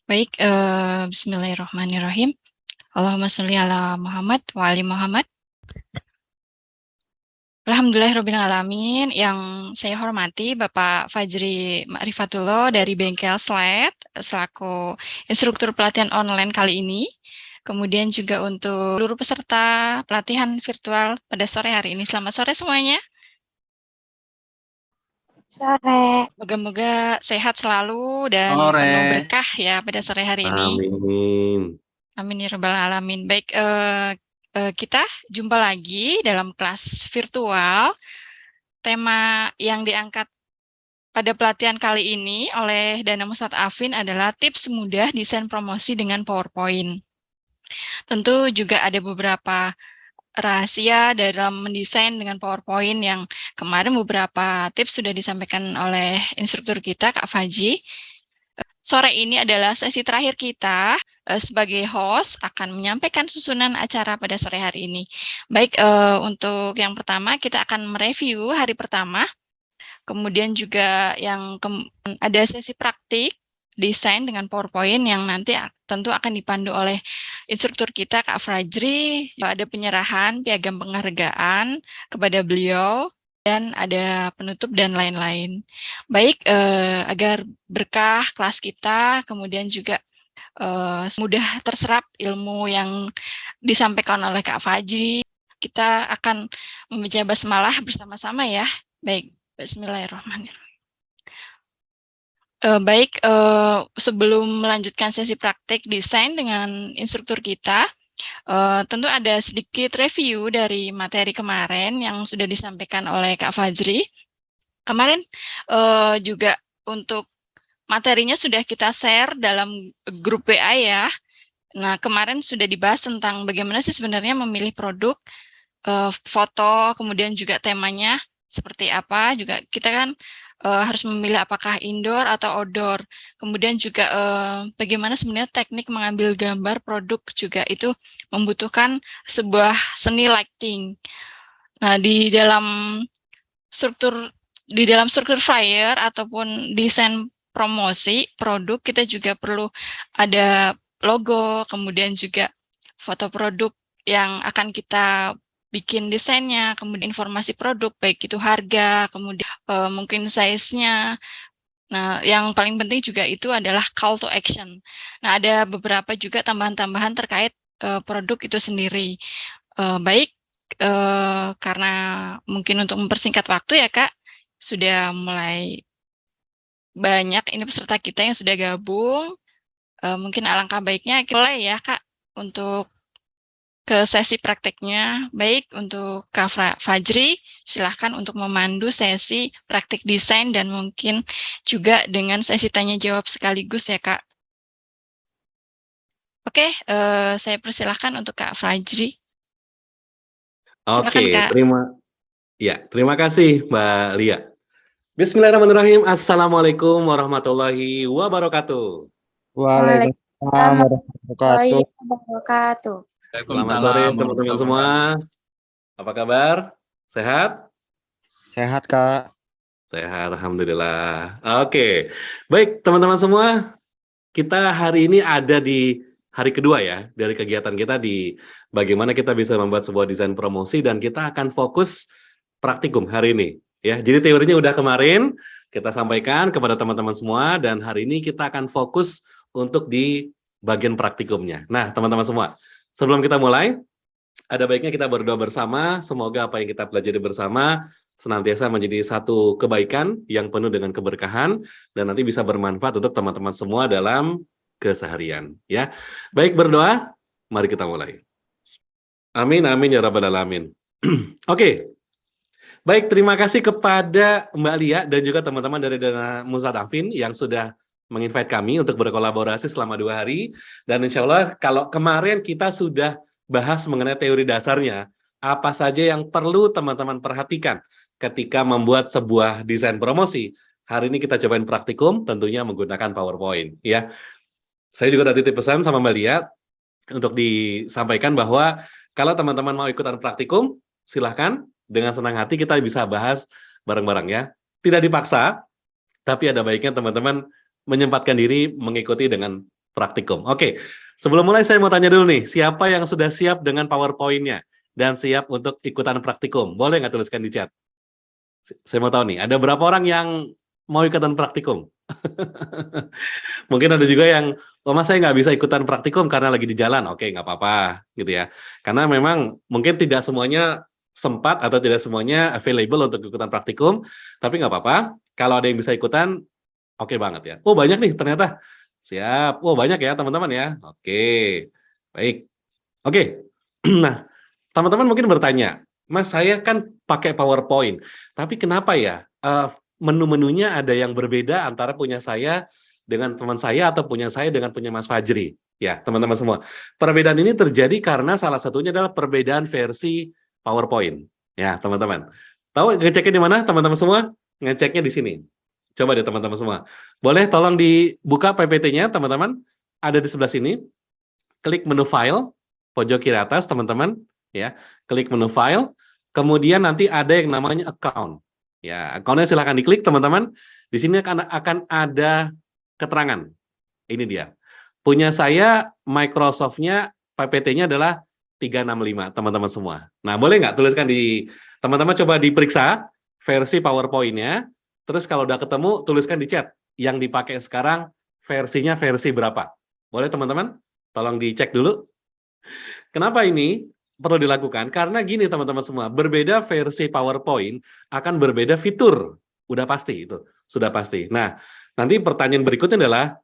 Baik, bismillahirrahmanirrahim. Allahumma sholli ala Muhammad wa ali Muhammad. Alhamdulillahirrabbilalamin. Yang saya hormati Bapak Fajri Ma'rifatullah dari Bengkel Sled, selaku instruktur pelatihan online kali ini. Kemudian juga untuk seluruh peserta pelatihan virtual pada sore hari ini. Selamat sore semuanya. Sore. Moga-moga sehat selalu dan Sore. penuh berkah ya pada sore hari ini. Amin. Amin ya rabbal alamin. Baik, kita jumpa lagi dalam kelas virtual. Tema yang diangkat pada pelatihan kali ini oleh Dana Musad Afin adalah tips mudah desain promosi dengan PowerPoint. Tentu juga ada beberapa rahasia dalam mendesain dengan PowerPoint yang kemarin beberapa tips sudah disampaikan oleh instruktur kita, Kak Faji. Sore ini adalah sesi terakhir kita sebagai host akan menyampaikan susunan acara pada sore hari ini. Baik, untuk yang pertama kita akan mereview hari pertama, kemudian juga yang ada sesi praktik desain dengan PowerPoint yang nanti tentu akan dipandu oleh instruktur kita Kak Fajri. Ada penyerahan piagam penghargaan kepada beliau, dan ada penutup dan lain-lain. Baik, agar berkah kelas kita, kemudian juga mudah terserap ilmu yang disampaikan oleh Kak Fajri, kita akan membaca basmalah bersama-sama ya. Baik, bismillahirrahmanirrahim. Baik, sebelum melanjutkan sesi praktik desain dengan instruktur kita, tentu ada sedikit review dari materi kemarin yang sudah disampaikan oleh Kak Fajri. Kemarin juga untuk materinya sudah kita share dalam grup WA ya. Nah, kemarin sudah dibahas tentang bagaimana sih sebenarnya memilih produk, foto, kemudian juga temanya seperti apa. Juga kita kan harus memilih apakah indoor atau outdoor. Kemudian juga bagaimana sebenarnya teknik mengambil gambar produk juga itu membutuhkan sebuah seni lighting. Nah, di dalam struktur flyer ataupun desain promosi produk, kita juga perlu ada logo, kemudian juga foto produk yang akan kita bikin desainnya, kemudian informasi produk, baik itu harga, kemudian mungkin size-nya. Nah, yang paling penting juga itu adalah call to action. Nah, ada beberapa juga tambahan-tambahan terkait produk itu sendiri. Baik, karena mungkin untuk mempersingkat waktu ya Kak, sudah mulai banyak ini peserta kita yang sudah gabung. Mungkin alangkah baiknya mulai ya Kak untuk ke sesi prakteknya. Baik, untuk Kak Fajri, silahkan untuk memandu sesi praktik desain dan mungkin juga dengan sesi tanya jawab sekaligus ya Kak. Oke, saya persilahkan untuk Kak Fajri. Oke, Silakan, Kak. terima kasih Mbak Lia. Bismillahirrahmanirrahim. Assalamualaikum warahmatullahi wabarakatuh. Waalaikumsalam warahmatullahi wabarakatuh. Selamat sore teman-teman semua. Apa kabar? Sehat? Sehat, Kak. Sehat, alhamdulillah. Oke. Baik, teman-teman semua, kita hari ini ada di hari kedua ya dari kegiatan kita di bagaimana kita bisa membuat sebuah desain promosi, dan kita akan fokus praktikum hari ini ya. Jadi teorinya udah kemarin kita sampaikan kepada teman-teman semua, dan hari ini kita akan fokus untuk di bagian praktikumnya. Nah, teman-teman semua, sebelum kita mulai, ada baiknya kita berdoa bersama, semoga apa yang kita pelajari bersama senantiasa menjadi satu kebaikan yang penuh dengan keberkahan, dan nanti bisa bermanfaat untuk teman-teman semua dalam keseharian ya. Baik, berdoa, mari kita mulai. Amin amin ya rabbal alamin. Oke. Baik, terima kasih kepada Mbak Lia dan juga teman-teman dari Dana Musad Afin yang sudah menginvite kami untuk berkolaborasi selama 2 hari, dan insya Allah kalau kemarin kita sudah bahas mengenai teori dasarnya, apa saja yang perlu teman-teman perhatikan ketika membuat sebuah desain promosi. Hari ini kita cobain praktikum, tentunya menggunakan PowerPoint ya. Saya juga tadi titip pesan sama Mbak Lia untuk disampaikan bahwa kalau teman-teman mau ikutan praktikum, silahkan, dengan senang hati kita bisa bahas bareng-bareng ya. Tidak dipaksa, tapi ada baiknya teman-teman menyempatkan diri mengikuti dengan praktikum. Oke, sebelum mulai saya mau tanya dulu nih, siapa yang sudah siap dengan PowerPoint-nya dan siap untuk ikutan praktikum? Boleh nggak tuliskan di chat? Saya mau tahu nih, ada berapa orang yang mau ikutan praktikum? Mungkin ada juga yang, oh mas saya nggak bisa ikutan praktikum karena lagi di jalan. Oke, nggak apa-apa gitu ya. Karena memang mungkin tidak semuanya sempat atau tidak semuanya available untuk ikutan praktikum, tapi nggak apa-apa. Kalau ada yang bisa ikutan, oke banget ya. Oh banyak nih ternyata. Siap. Oh banyak ya teman-teman ya. Oke, baik. Oke. Nah, teman-teman mungkin bertanya, Mas saya kan pakai PowerPoint, tapi kenapa ya menu-menunya ada yang berbeda antara punya saya dengan teman saya atau punya saya dengan punya Mas Fajri? Ya, teman-teman semua. Perbedaan ini terjadi karena salah satunya adalah perbedaan versi PowerPoint. Ya, teman-teman. Tahu ngeceknya di mana, teman-teman semua? Ngeceknya di sini. Coba deh teman-teman semua. Boleh tolong dibuka PPT-nya, teman-teman. Ada di sebelah sini. Klik menu file, pojok kiri atas, teman-teman. Ya, klik menu file. Kemudian nanti ada yang namanya account. Ya, account-nya silahkan diklik, teman-teman. Di sini akan ada keterangan. Ini dia. Punya saya, Microsoft-nya, PPT-nya adalah 365, teman-teman semua. Nah, boleh nggak tuliskan di, teman-teman coba diperiksa versi PowerPoint-nya. Terus kalau udah ketemu, tuliskan di chat. Yang dipakai sekarang, versinya versi berapa? Boleh teman-teman? Tolong dicek dulu. Kenapa ini perlu dilakukan? Karena gini teman-teman semua, berbeda versi PowerPoint akan berbeda fitur. Udah pasti itu, sudah pasti. Nah, nanti pertanyaan berikutnya adalah,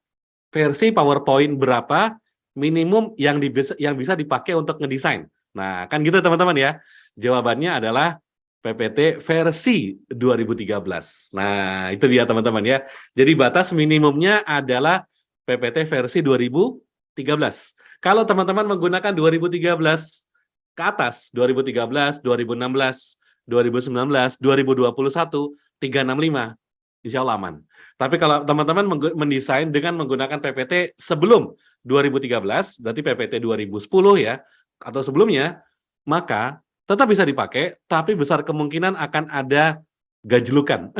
versi PowerPoint berapa minimum yang bisa dipakai untuk ngedesain? Nah, kan gitu teman-teman ya. Jawabannya adalah PPT versi 2013. Nah, itu dia teman-teman ya. Jadi batas minimumnya adalah PPT versi 2013. Kalau teman-teman menggunakan 2013 ke atas, 2013, 2016, 2019, 2021, 365, insya Allah aman. Tapi kalau teman-teman mendesain dengan menggunakan PPT sebelum 2013, berarti PPT 2010 ya, atau sebelumnya, maka tetap bisa dipakai, tapi besar kemungkinan akan ada gajlukan.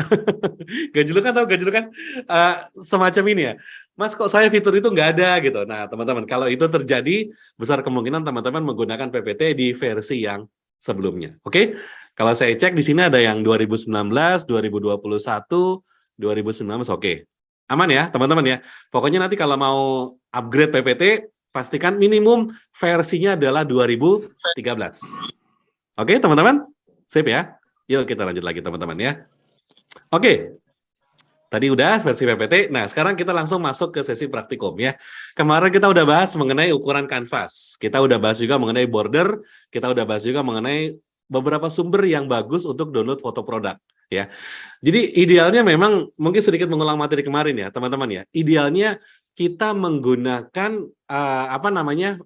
Gajlukan atau gajlukan semacam ini ya. Mas kok saya fitur itu nggak ada gitu. Nah teman-teman, kalau itu terjadi, besar kemungkinan teman-teman menggunakan PPT di versi yang sebelumnya. Oke? Kalau saya cek di sini ada yang 2019, 2021, 2019, oke. Aman ya teman-teman ya. Pokoknya nanti kalau mau upgrade PPT, pastikan minimum versinya adalah 2013. Oke teman-teman? Sip ya? Yuk kita lanjut lagi teman-teman ya. Oke. Tadi udah versi PPT, nah sekarang kita langsung masuk ke sesi praktikum ya. Kemarin kita udah bahas mengenai ukuran kanvas, kita udah bahas juga mengenai border, kita udah bahas juga mengenai beberapa sumber yang bagus untuk download foto produk ya. Jadi idealnya memang mungkin sedikit mengulang materi kemarin ya teman-teman ya. Idealnya kita menggunakan apa namanya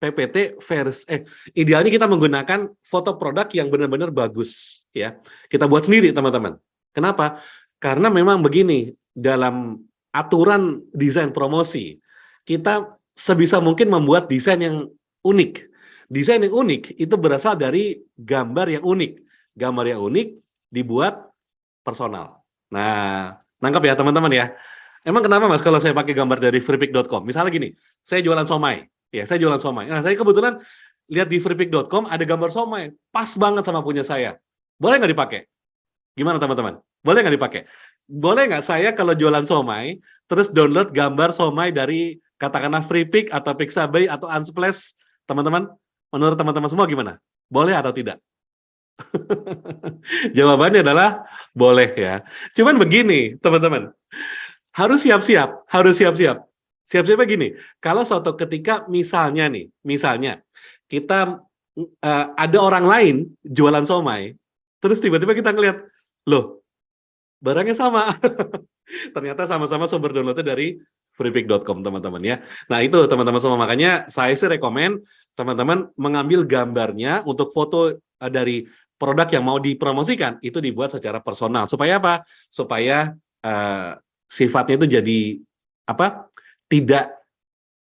PPT versi idealnya kita menggunakan foto produk yang benar-benar bagus ya. Kita buat sendiri teman-teman. Kenapa? Karena memang begini, dalam aturan desain promosi, kita sebisa mungkin membuat desain yang unik. Desain yang unik itu berasal dari gambar yang unik. Gambar yang unik dibuat personal. Nah, nangkep ya teman-teman ya. Emang kenapa Mas kalau saya pakai gambar dari freepik.com? Misalnya gini, saya jualan somai. Ya, saya jualan somai. Nah, saya kebetulan lihat di freepik.com ada gambar somai. Pas banget sama punya saya. Boleh nggak dipakai? Gimana teman-teman? Boleh nggak dipakai? Boleh nggak saya kalau jualan somai, terus download gambar somai dari katakanlah Freepik atau Pixabay atau Unsplash, teman-teman? Menurut teman-teman semua gimana? Boleh atau tidak? Jawabannya adalah boleh ya. Cuman begini, teman-teman. Harus siap-siap, harus siap-siap. Siap-siapnya gini, kalau suatu ketika misalnya nih, misalnya kita ada orang lain jualan somai, terus tiba-tiba kita ngelihat, loh, barangnya sama. Ternyata sama-sama sumber downloadnya dari freepik.com, teman-teman ya. Nah, itu teman-teman semua. Makanya saya sih rekomen teman-teman mengambil gambarnya untuk foto dari produk yang mau dipromosikan, itu dibuat secara personal. Supaya apa? Supaya sifatnya itu jadi apa? Tidak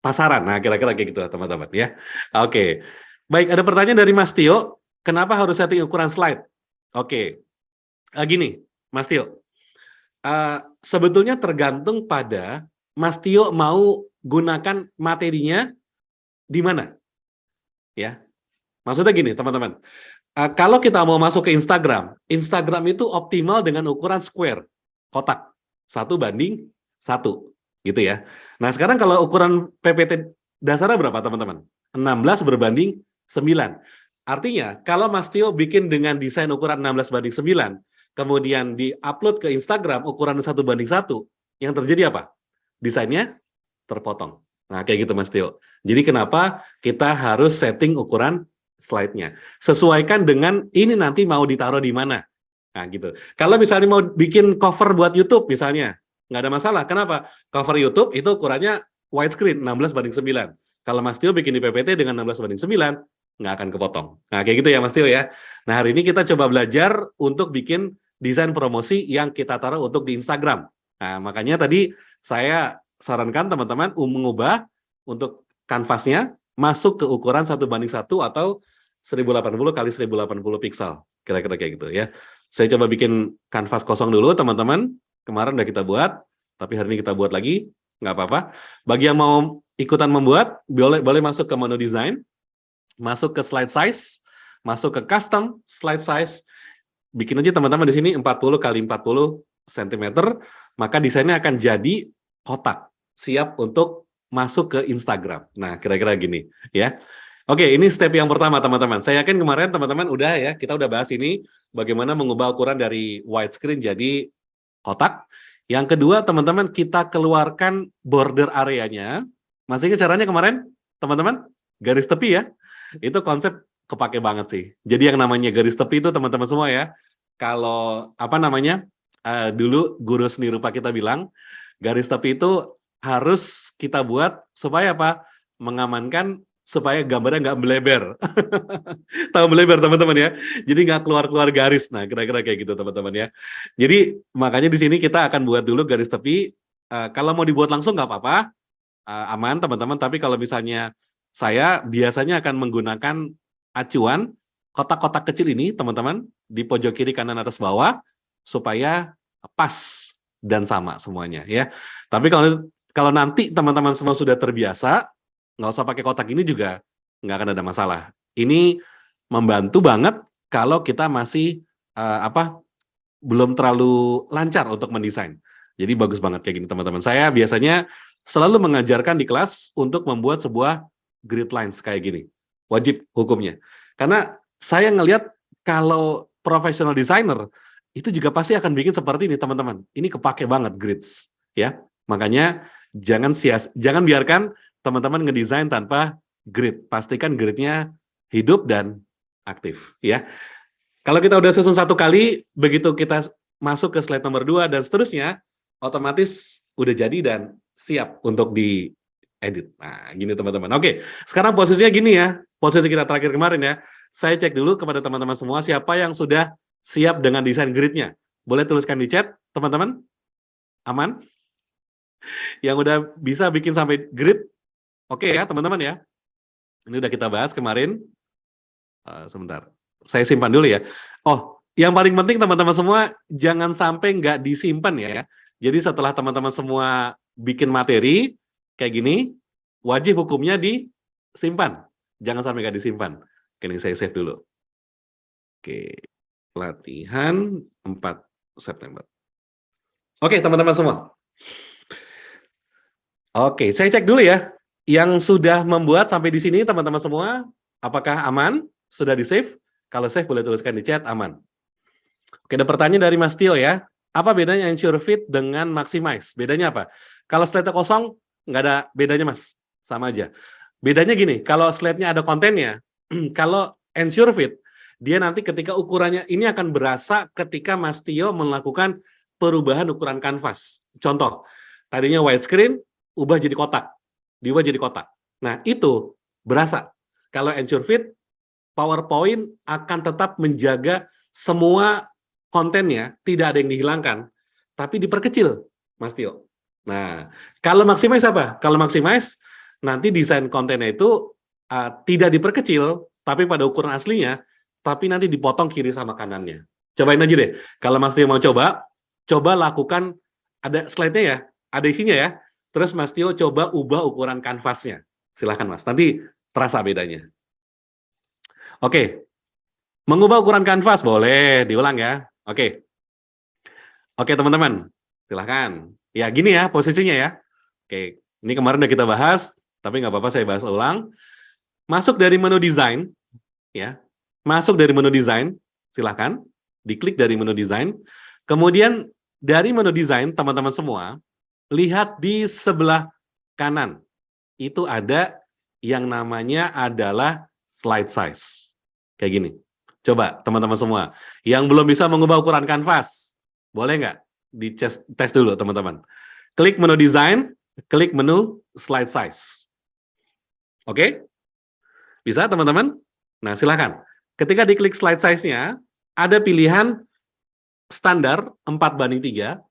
pasaran. Nah, kira-kira kayak gitu teman-teman ya. Oke. Baik, ada pertanyaan dari Mas Tio. Kenapa harus setting ukuran slide? Oke. Gini, Mas Tio, sebetulnya tergantung pada Mas Tio mau gunakan materinya di mana? Ya, maksudnya gini, teman-teman. Kalau kita mau masuk ke Instagram, Instagram itu optimal dengan ukuran square, kotak, 1:1, gitu ya. Nah, sekarang kalau ukuran PPT dasarnya berapa, teman-teman? 16:9. Artinya, kalau Mas Tio bikin dengan desain ukuran 16:9, kemudian di-upload ke Instagram ukuran 1:1, yang terjadi apa? Desainnya terpotong. Nah, kayak gitu Mas Tio. Jadi kenapa kita harus setting ukuran slide-nya? Sesuaikan dengan ini nanti mau ditaruh di mana. Nah, gitu. Kalau misalnya mau bikin cover buat YouTube misalnya, nggak ada masalah. Kenapa? Cover YouTube itu ukurannya widescreen 16:9. Kalau Mas Tio bikin di PPT dengan 16:9, nggak akan kepotong. Nah, kayak gitu ya Mas Tio ya. Nah, hari ini kita coba belajar untuk bikin desain promosi yang kita taruh untuk di Instagram. Nah, makanya tadi saya sarankan teman-teman mengubah untuk kanvasnya masuk ke ukuran 1:1 atau 1080 kali 1080 pixel. Kira-kira kayak gitu ya. Saya coba bikin kanvas kosong dulu teman-teman. Kemarin udah kita buat, tapi hari ini kita buat lagi, nggak apa-apa. Bagi yang mau ikutan membuat, boleh masuk ke menu design, masuk ke slide size, masuk ke custom slide size, bikin aja teman-teman di sini 40 kali 40 cm, maka desainnya akan jadi kotak, siap untuk masuk ke Instagram. Nah, kira-kira gini, ya. Oke, ini step yang pertama, teman-teman. Saya yakin kemarin teman-teman udah ya, kita udah bahas ini, bagaimana mengubah ukuran dari widescreen jadi kotak. Yang kedua, teman-teman, kita keluarkan border areanya. Masih ingat caranya kemarin, teman-teman? Garis tepi ya. Itu konsep kepake banget sih. Jadi yang namanya garis tepi itu teman-teman semua ya, kalau apa namanya, dulu guru seni rupa kita bilang, garis tepi itu harus kita buat supaya apa? Mengamankan supaya gambarnya nggak melebar. Tahu melebar teman-teman ya? Jadi nggak keluar-keluar garis. Nah, kira-kira kayak gitu teman-teman ya. Jadi makanya di sini kita akan buat dulu garis tepi. Kalau mau dibuat langsung nggak apa-apa, aman teman-teman. Tapi kalau misalnya saya biasanya akan menggunakan acuan kotak-kotak kecil ini teman-teman di pojok kiri kanan atas bawah supaya pas dan sama semuanya ya. Tapi kalau nanti teman-teman semua sudah terbiasa, nggak usah pakai kotak ini juga nggak akan ada masalah. Ini membantu banget kalau kita masih belum terlalu lancar untuk mendesain. Jadi bagus banget kayak gini teman-teman. Saya biasanya selalu mengajarkan di kelas untuk membuat sebuah grid lines kayak gini. Wajib hukumnya. Karena saya ngelihat kalau professional designer itu juga pasti akan bikin seperti ini teman-teman. Ini kepake banget grids ya. Makanya jangan biarkan teman-teman ngedesain tanpa grid. Pastikan gridnya hidup dan aktif ya. Kalau kita udah susun satu kali, begitu kita masuk ke slide nomor 2 dan seterusnya, otomatis udah jadi dan siap untuk diedit. Nah, gini teman-teman. Oke, sekarang posisinya gini ya. Posisi kita terakhir kemarin ya. Saya cek dulu kepada teman-teman semua siapa yang sudah siap dengan desain gridnya. Boleh tuliskan di chat, teman-teman? Aman? Yang udah bisa bikin sampai grid? Oke ya, teman-teman ya. Ini udah kita bahas kemarin. Sebentar. Saya simpan dulu ya. Oh, yang paling penting teman-teman semua, jangan sampai nggak disimpan ya. Jadi setelah teman-teman semua bikin materi, kayak gini, wajib hukumnya disimpan. Jangan sampai nggak disimpan. Oke, ini saya save dulu. Oke, pelatihan 4 September. Oke, teman-teman semua. Oke, saya cek dulu ya. Yang sudah membuat sampai di sini, teman-teman semua, apakah aman? Sudah di-save? Kalau save boleh tuliskan di chat, aman. Oke, ada pertanyaan dari Mas Tio ya. Apa bedanya ensure fit dengan maximize? Bedanya apa? Kalau slide-nya kosong, nggak ada bedanya Mas. Sama aja. Bedanya gini, kalau slide-nya ada kontennya, kalau ensure fit, dia nanti ketika ukurannya, ini akan berasa ketika Mas Tio melakukan perubahan ukuran kanvas. Contoh, tadinya widescreen, ubah jadi kotak. Diubah jadi kotak. Nah, itu berasa. Kalau ensure fit, PowerPoint akan tetap menjaga semua kontennya, tidak ada yang dihilangkan, tapi diperkecil, Mas Tio. Nah, kalau maximize apa? Kalau maximize, nanti desain kontennya itu tidak diperkecil, tapi pada ukuran aslinya, tapi nanti dipotong kiri sama kanannya. Cobain aja deh. Kalau Mas Tio mau coba lakukan, ada slide-nya ya, ada isinya ya. terus Mas Tio coba ubah ukuran kanvasnya. Silahkan Mas, nanti terasa bedanya. Oke, mengubah ukuran kanvas boleh diulang ya. Oke, teman-teman, silahkan. Ya gini ya posisinya ya. Oke, ini kemarin udah kita bahas, tapi nggak apa-apa saya bahas ulang. Masuk dari menu desain, ya. Masuk dari menu desain, silahkan. Diklik dari menu desain. Kemudian dari menu desain, teman-teman semua, lihat di sebelah kanan. Itu ada yang namanya adalah slide size. Kayak gini. Coba teman-teman semua. Yang belum bisa mengubah ukuran kanvas, boleh nggak tes dulu teman-teman. Klik menu desain, klik menu slide size. Oke? Bisa teman-teman? Nah silahkan. Ketika diklik slide size-nya, ada pilihan standar 4:3,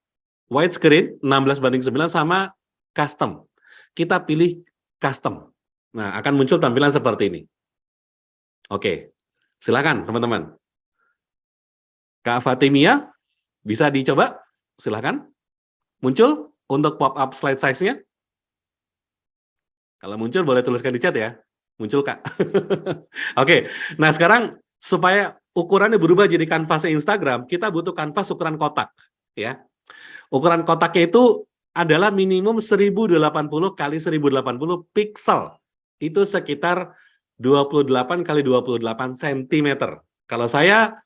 widescreen 16:9, sama custom. Kita pilih custom. Nah, akan muncul tampilan seperti ini. Oke, silakan teman-teman. Kak Fatimia, bisa dicoba? Silakan. Muncul untuk pop-up slide size-nya? Kalau muncul boleh tuliskan di chat ya. Muncul Kak. Oke, nah sekarang supaya ukurannya berubah jadi kanvasnya Instagram, kita butuh kanvas ukuran kotak. Ya. Ukuran kotaknya itu adalah minimum 1080 kali 1080 pixel. Itu sekitar 28 kali 28 cm. Kalau saya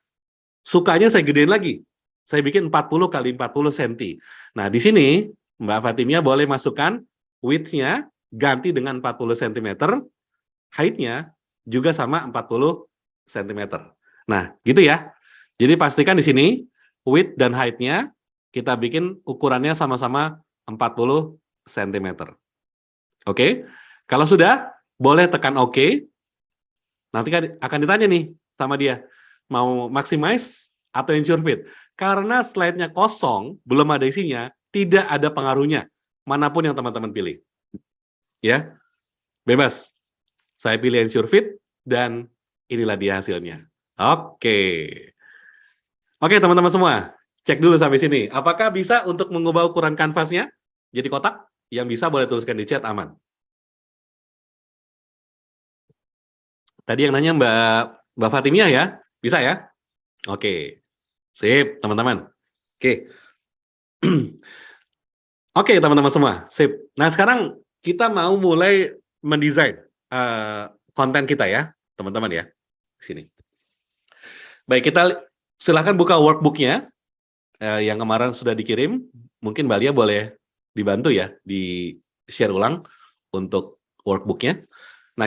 sukanya saya gedein lagi. Saya bikin 40 kali 40 cm. Nah, di sini Mbak Fatimia boleh masukkan width-nya ganti dengan 40 cm, height-nya juga sama 40 cm. Nah, gitu ya. Jadi pastikan di sini width dan height-nya kita bikin ukurannya sama-sama 40 cm. Oke? Kalau sudah, boleh tekan OK. Nanti akan ditanya nih sama dia, mau maximize atau ensure fit. Karena slide-nya kosong, belum ada isinya, tidak ada pengaruhnya, manapun yang teman-teman pilih. Ya, bebas. Saya pilih ensure fit, dan inilah dia hasilnya. Oke. Oke, teman-teman semua. Cek dulu sampai sini. Apakah bisa untuk mengubah ukuran kanvasnya jadi kotak? Yang bisa boleh tuliskan di chat, aman. Tadi yang nanya Mbak Fatimia ya? Bisa ya? Oke. Sip, teman-teman. Oke. Oke, teman-teman semua. Sip. Nah, sekarang kita mau mulai mendesain konten kita ya, teman-teman ya. Sini. Baik, kita silakan buka workbook-nya yang kemarin sudah dikirim. Mungkin Mbak Lia boleh dibantu ya, di-share ulang untuk workbook-nya. Nah,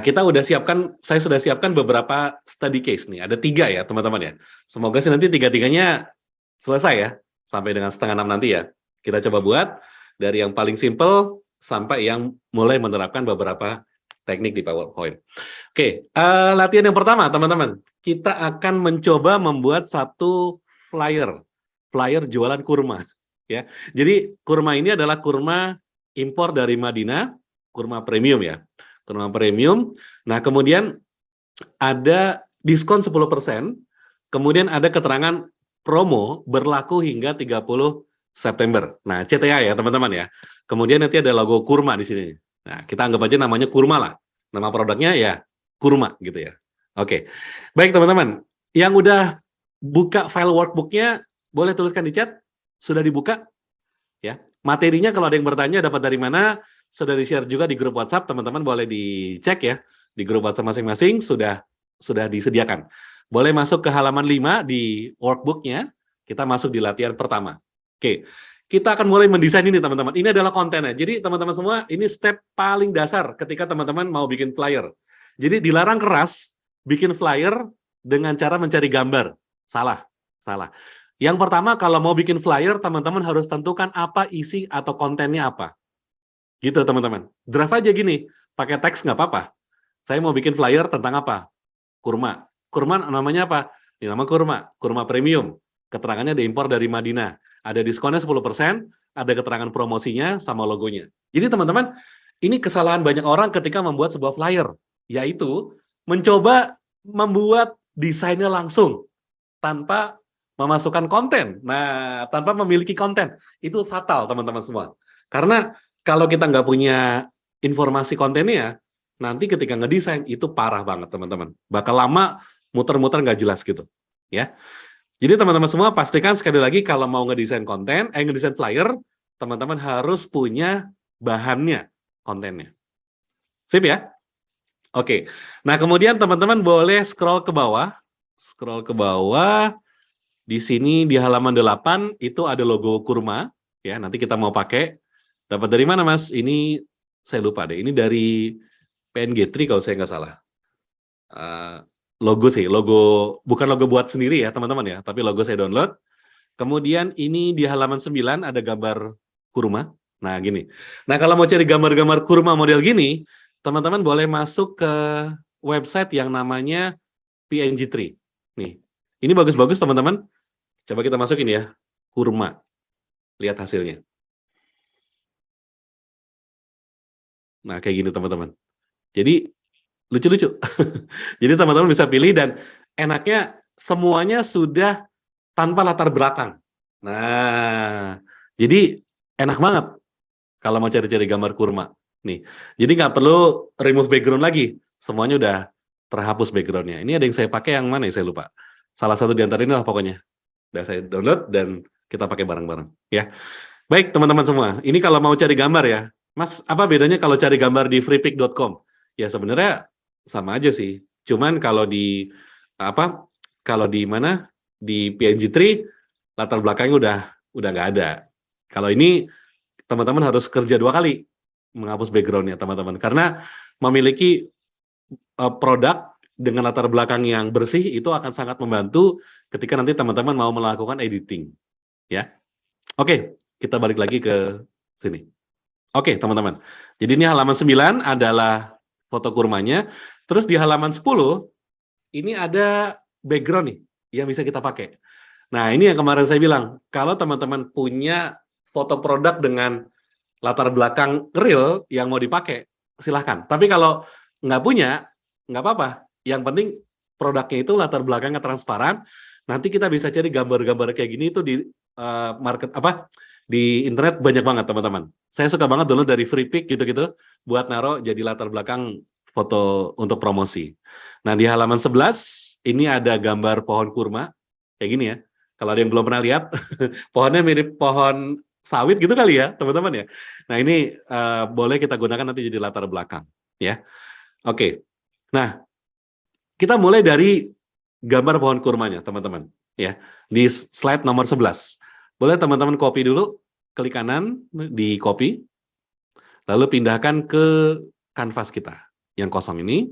saya sudah siapkan beberapa study case nih. Ada 3 ya, teman-teman ya. Semoga sih nanti 3-tiganya selesai ya, sampai dengan 5:30 nanti ya. Kita coba buat dari yang paling simple sampai yang mulai menerapkan beberapa teknik di PowerPoint. Oke, latihan yang pertama, teman-teman. Kita akan mencoba membuat satu flyer jualan kurma. Ya, jadi kurma ini adalah kurma impor dari Madinah, kurma premium ya. Kurma premium. Nah, kemudian ada diskon 10%, kemudian ada keterangan promo berlaku hingga 30 September. Nah, CTA ya, teman-teman ya. Kemudian nanti ada logo kurma di sini. Nah, kita anggap aja namanya kurma lah. Nama produknya ya kurma gitu ya. Oke. Baik, teman-teman. Yang udah buka file workbook-nya boleh tuliskan di chat. Sudah dibuka? Ya. Materinya kalau ada yang bertanya dapat dari mana? Sudah di-share juga di grup WhatsApp, teman-teman boleh dicek ya. Di grup WhatsApp masing-masing sudah disediakan. Boleh masuk ke halaman 5 di workbook-nya, kita masuk di latihan pertama. Oke, kita akan mulai mendesain ini teman-teman. Ini adalah kontennya. Jadi teman-teman semua, ini step paling dasar ketika teman-teman mau bikin flyer. Jadi dilarang keras bikin flyer dengan cara mencari gambar. Salah. Yang pertama, kalau mau bikin flyer, teman-teman harus tentukan apa isi atau kontennya apa. Gitu teman-teman. Draft aja gini, pakai teks nggak apa-apa. Saya mau bikin flyer tentang apa? Kurma. Kurma namanya apa? Ini nama kurma premium. Keterangannya diimpor dari Madinah. Ada diskonnya 10%, ada keterangan promosinya sama logonya. Jadi teman-teman, ini kesalahan banyak orang ketika membuat sebuah flyer, yaitu mencoba membuat desainnya langsung tanpa memasukkan konten. Nah, tanpa memiliki konten. Itu fatal teman-teman semua. Karena kalau kita nggak punya informasi kontennya, nanti ketika ngedesain itu parah banget teman-teman. Bakal lama muter-muter nggak jelas gitu, ya. Jadi teman-teman semua pastikan sekali lagi kalau mau ngedesain konten, ngedesain flyer, teman-teman harus punya bahannya, kontennya. Sip ya? Oke. Nah kemudian teman-teman boleh scroll ke bawah. Scroll ke bawah. Di sini di halaman 8 itu ada logo kurma. Ya, nanti kita mau pakai. Dapat dari mana Mas? Ini saya lupa deh. Ini dari PNG3 kalau saya nggak salah. Logo sih, bukan logo buat sendiri ya teman-teman ya, tapi logo saya download. Kemudian ini di halaman 9 ada gambar kurma. Nah gini. Nah kalau mau cari gambar-gambar kurma model gini, teman-teman boleh masuk ke website yang namanya PNG3. Nih, ini bagus-bagus teman-teman. Coba kita masukin ya, kurma. Lihat hasilnya. Nah kayak gini teman-teman. Jadi lucu-lucu. Jadi teman-teman bisa pilih dan enaknya semuanya sudah tanpa latar belakang. Nah, jadi enak banget kalau mau cari-cari gambar kurma. Nih, jadi nggak perlu remove background lagi. Semuanya udah terhapus backgroundnya. Ini ada yang saya pakai yang mana ya, saya lupa. Salah satu di antara ini lah pokoknya. Udah saya download dan kita pakai bareng-bareng. Ya, baik teman-teman semua. Ini kalau mau cari gambar ya. Mas, apa bedanya kalau cari gambar di freepik.com? Ya sebenarnya sama aja sih. Cuman kalau di kalau di mana di PNG3 latar belakangnya udah nggak ada. Kalau ini teman-teman harus kerja 2 kali menghapus backgroundnya teman-teman karena memiliki produk dengan latar belakang yang bersih itu akan sangat membantu ketika nanti teman-teman mau melakukan editing ya. Oke, kita balik lagi ke sini. Oke, teman-teman. Jadi ini halaman 9 adalah foto kurmanya. Terus di halaman 10 ini ada background nih yang bisa kita pakai. Nah, ini yang kemarin saya bilang, kalau teman-teman punya foto produk dengan latar belakang real yang mau dipakai, silahkan. Tapi kalau nggak punya, nggak apa-apa. Yang penting produknya itu latar belakangnya transparan. Nanti kita bisa cari gambar-gambar kayak gini itu di di internet banyak banget teman-teman. Saya suka banget dulu dari Freepik gitu-gitu buat naruh jadi latar belakang foto untuk promosi. Nah, di halaman 11 ini ada gambar pohon kurma kayak gini ya. Kalau ada yang belum pernah lihat, pohonnya mirip pohon sawit gitu kali ya, teman-teman ya. Nah, ini boleh kita gunakan nanti jadi latar belakang ya. Oke. Nah, kita mulai dari gambar pohon kurmanya, teman-teman ya. Di slide nomor 11. Boleh teman-teman copy dulu, klik kanan di copy. Lalu pindahkan ke kanvas kita yang kosong ini.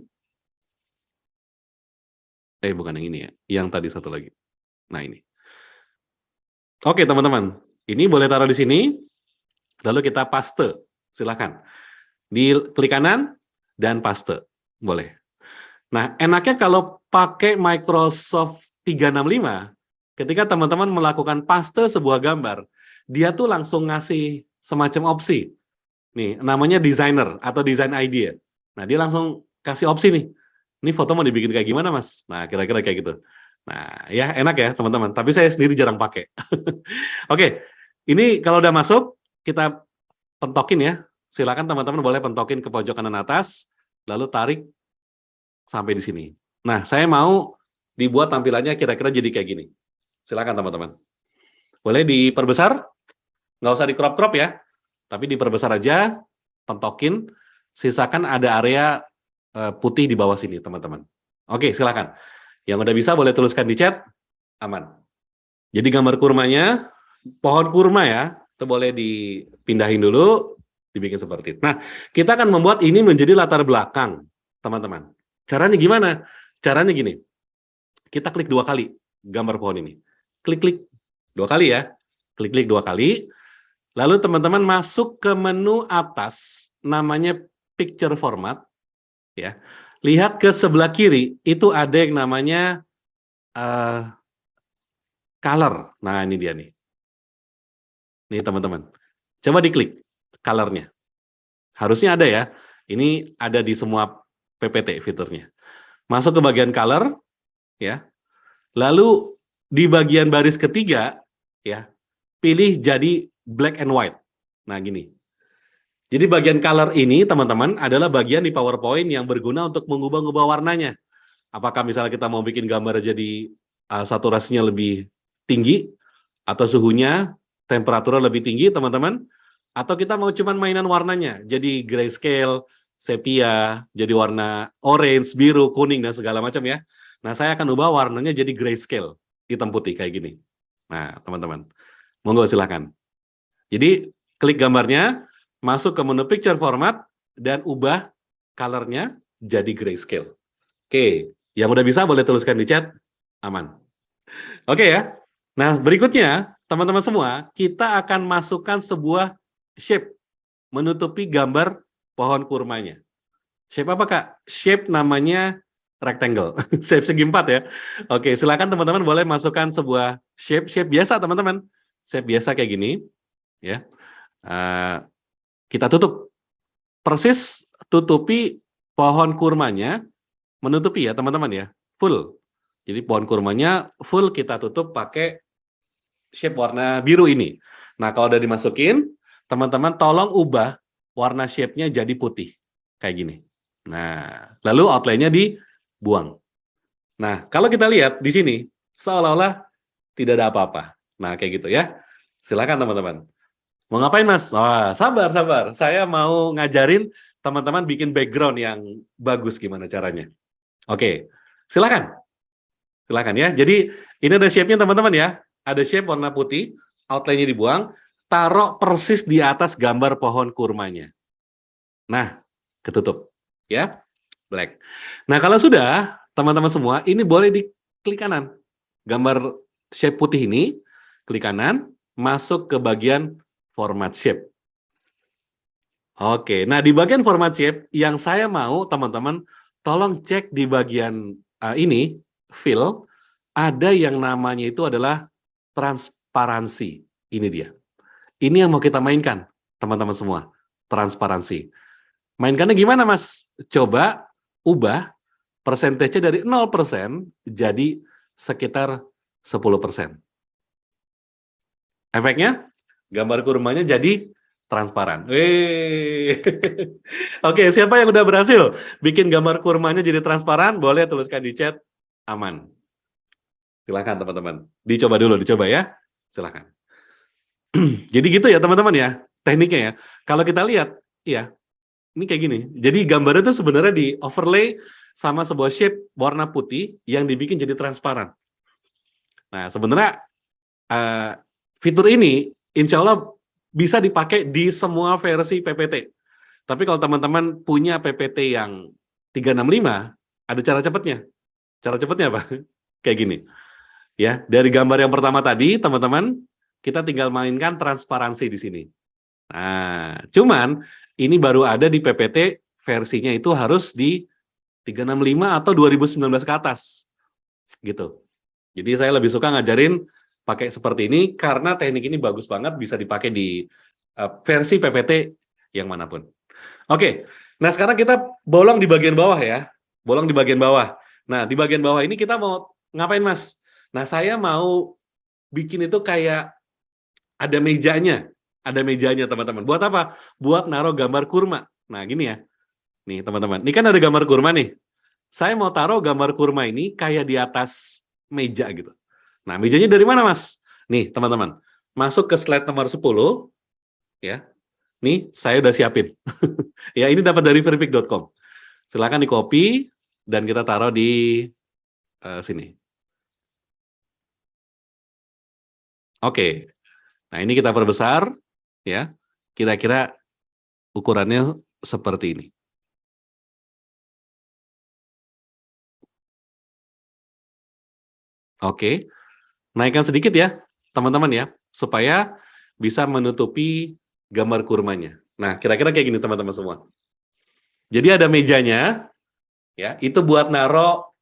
Bukan yang ini ya, yang tadi satu lagi. Nah, ini. Oke, teman-teman. Ini boleh taruh di sini. Lalu kita paste. Silakan. Di klik kanan dan paste. Boleh. Nah, enaknya kalau pakai Microsoft 365, ketika teman-teman melakukan paste sebuah gambar, dia tuh langsung ngasih semacam opsi. Nih, namanya designer atau design idea. Nah, dia langsung kasih opsi nih. Ini foto mau dibikin kayak gimana, Mas? Nah, kira-kira kayak gitu. Nah, ya enak ya, teman-teman. Tapi saya sendiri jarang pakai. Oke, ini kalau udah masuk, kita pentokin ya. Silakan teman-teman boleh pentokin ke pojok kanan atas, lalu tarik sampai di sini. Nah, saya mau dibuat tampilannya kira-kira jadi kayak gini. Silakan teman-teman. Boleh diperbesar, nggak usah di crop-crop ya, tapi diperbesar aja, pentokin, sisakan ada area putih di bawah sini, teman-teman. Oke, silakan. Yang udah bisa boleh tuliskan di chat, aman. Jadi gambar kurmanya, pohon kurma ya, itu boleh dipindahin dulu, dibikin seperti itu. Nah, kita akan membuat ini menjadi latar belakang, teman-teman. Caranya gimana? Caranya gini, kita klik 2 kali gambar pohon ini. Klik-klik 2 kali ya, klik-klik 2 kali, lalu teman-teman masuk ke menu atas, namanya picture format, ya. Lihat ke sebelah kiri, itu ada yang namanya color. Nah, ini dia nih. Nih teman-teman, coba diklik color-nya. Harusnya ada ya, ini ada di semua PPT fiturnya. Masuk ke bagian color, ya. Lalu di bagian baris ketiga, ya, pilih jadi black and white. Nah, gini. Jadi bagian color ini, teman-teman, adalah bagian di PowerPoint yang berguna untuk mengubah-ubah warnanya. Apakah misalnya kita mau bikin gambar jadi saturasinya lebih tinggi, atau suhunya, temperaturnya lebih tinggi, teman-teman, atau kita mau cuman mainan warnanya, jadi grayscale, sepia, jadi warna orange, biru, kuning, dan segala macam ya. Nah, saya akan ubah warnanya jadi grayscale, hitam putih kayak gini. Nah, teman-teman, monggo silakan. Jadi, klik gambarnya, masuk ke menu picture format, dan ubah color-nya jadi grayscale. Oke, yang udah bisa boleh tuliskan di chat, aman. Oke ya. Nah, berikutnya, teman-teman semua, kita akan masukkan sebuah shape menutupi gambar pohon kurmanya. Shape apa, Kak? Shape namanya rectangle. Shape segi 4 ya. Oke, silakan teman-teman boleh masukkan sebuah shape biasa, teman-teman. Shape biasa kayak gini, ya. Kita tutup. Persis tutupi pohon kurmanya, menutupi ya, teman-teman ya. Full. Jadi pohon kurmanya full kita tutup pakai shape warna biru ini. Nah, kalau udah dimasukin, teman-teman tolong ubah warna shape-nya jadi putih. Kayak gini. Nah, lalu outline-nya dibuang. Nah, kalau kita lihat di sini, seolah-olah tidak ada apa-apa. Nah, kayak gitu ya. Silakan teman-teman. Mau ngapain, Mas? Wah, sabar, sabar. Saya mau ngajarin teman-teman bikin background yang bagus gimana caranya. Oke, silakan. Silakan ya. Jadi, ini ada shape-nya teman-teman ya. Ada shape warna putih, outline-nya dibuang, taruh persis di atas gambar pohon kurmanya. Nah, ketutup. Ya, black. Nah, kalau sudah, teman-teman semua, ini boleh diklik kanan. Gambar shape putih ini, klik kanan, masuk ke bagian format shape. Oke, nah di bagian format shape, yang saya mau, teman-teman, tolong cek di bagian ini, fill, ada yang namanya itu adalah transparansi. Ini dia. Ini yang mau kita mainkan, teman-teman semua. Transparansi. Mainkannya gimana, Mas? Coba ubah persentase dari 0% jadi sekitar 10%. Efeknya, gambar kurmanya jadi transparan. Oke, siapa yang udah berhasil bikin gambar kurmanya jadi transparan? Boleh tuliskan di chat, aman. Silakan teman-teman. Dicoba dulu, dicoba ya. Silakan. Jadi gitu ya teman-teman ya, tekniknya ya. Kalau kita lihat, ya, ini kayak gini. Jadi gambarnya itu sebenarnya di overlay sama sebuah shape warna putih yang dibikin jadi transparan. Nah, sebenarnya fitur ini insya Allah bisa dipakai di semua versi PPT. Tapi kalau teman-teman punya PPT yang 365, ada cara cepatnya. Cara cepatnya apa? Kayak gini. Ya, dari gambar yang pertama tadi, teman-teman, kita tinggal mainkan transparansi di sini. Nah, cuman ini baru ada di PPT versinya itu harus di 365 atau 2019 ke atas. Gitu. Jadi saya lebih suka ngajarin pakai seperti ini karena teknik ini bagus banget bisa dipakai di versi PPT yang manapun. Oke. Nah, sekarang kita bolong di bagian bawah ya. Bolong di bagian bawah. Nah, di bagian bawah ini kita mau ngapain, Mas? Nah, saya mau bikin itu kayak ada mejanya. Ada mejanya, teman-teman. Buat apa? Buat naruh gambar kurma. Nah, gini ya. Nih, teman-teman. Ini kan ada gambar kurma nih. Saya mau taruh gambar kurma ini kayak di atas meja gitu. Nah, mejanya dari mana, Mas? Nih, teman-teman. Masuk ke slide nomor 10. Ya. Nih, saya udah siapin. Ya, ini dapat dari verific.com. Silakan di-copy dan kita taruh di sini. Oke. Nah, ini kita perbesar ya. Kira-kira ukurannya seperti ini. Oke. Naikkan sedikit ya, teman-teman ya, supaya bisa menutupi gambar kurmanya. Nah, kira-kira kayak gini teman-teman semua. Jadi ada mejanya, ya, itu buat naro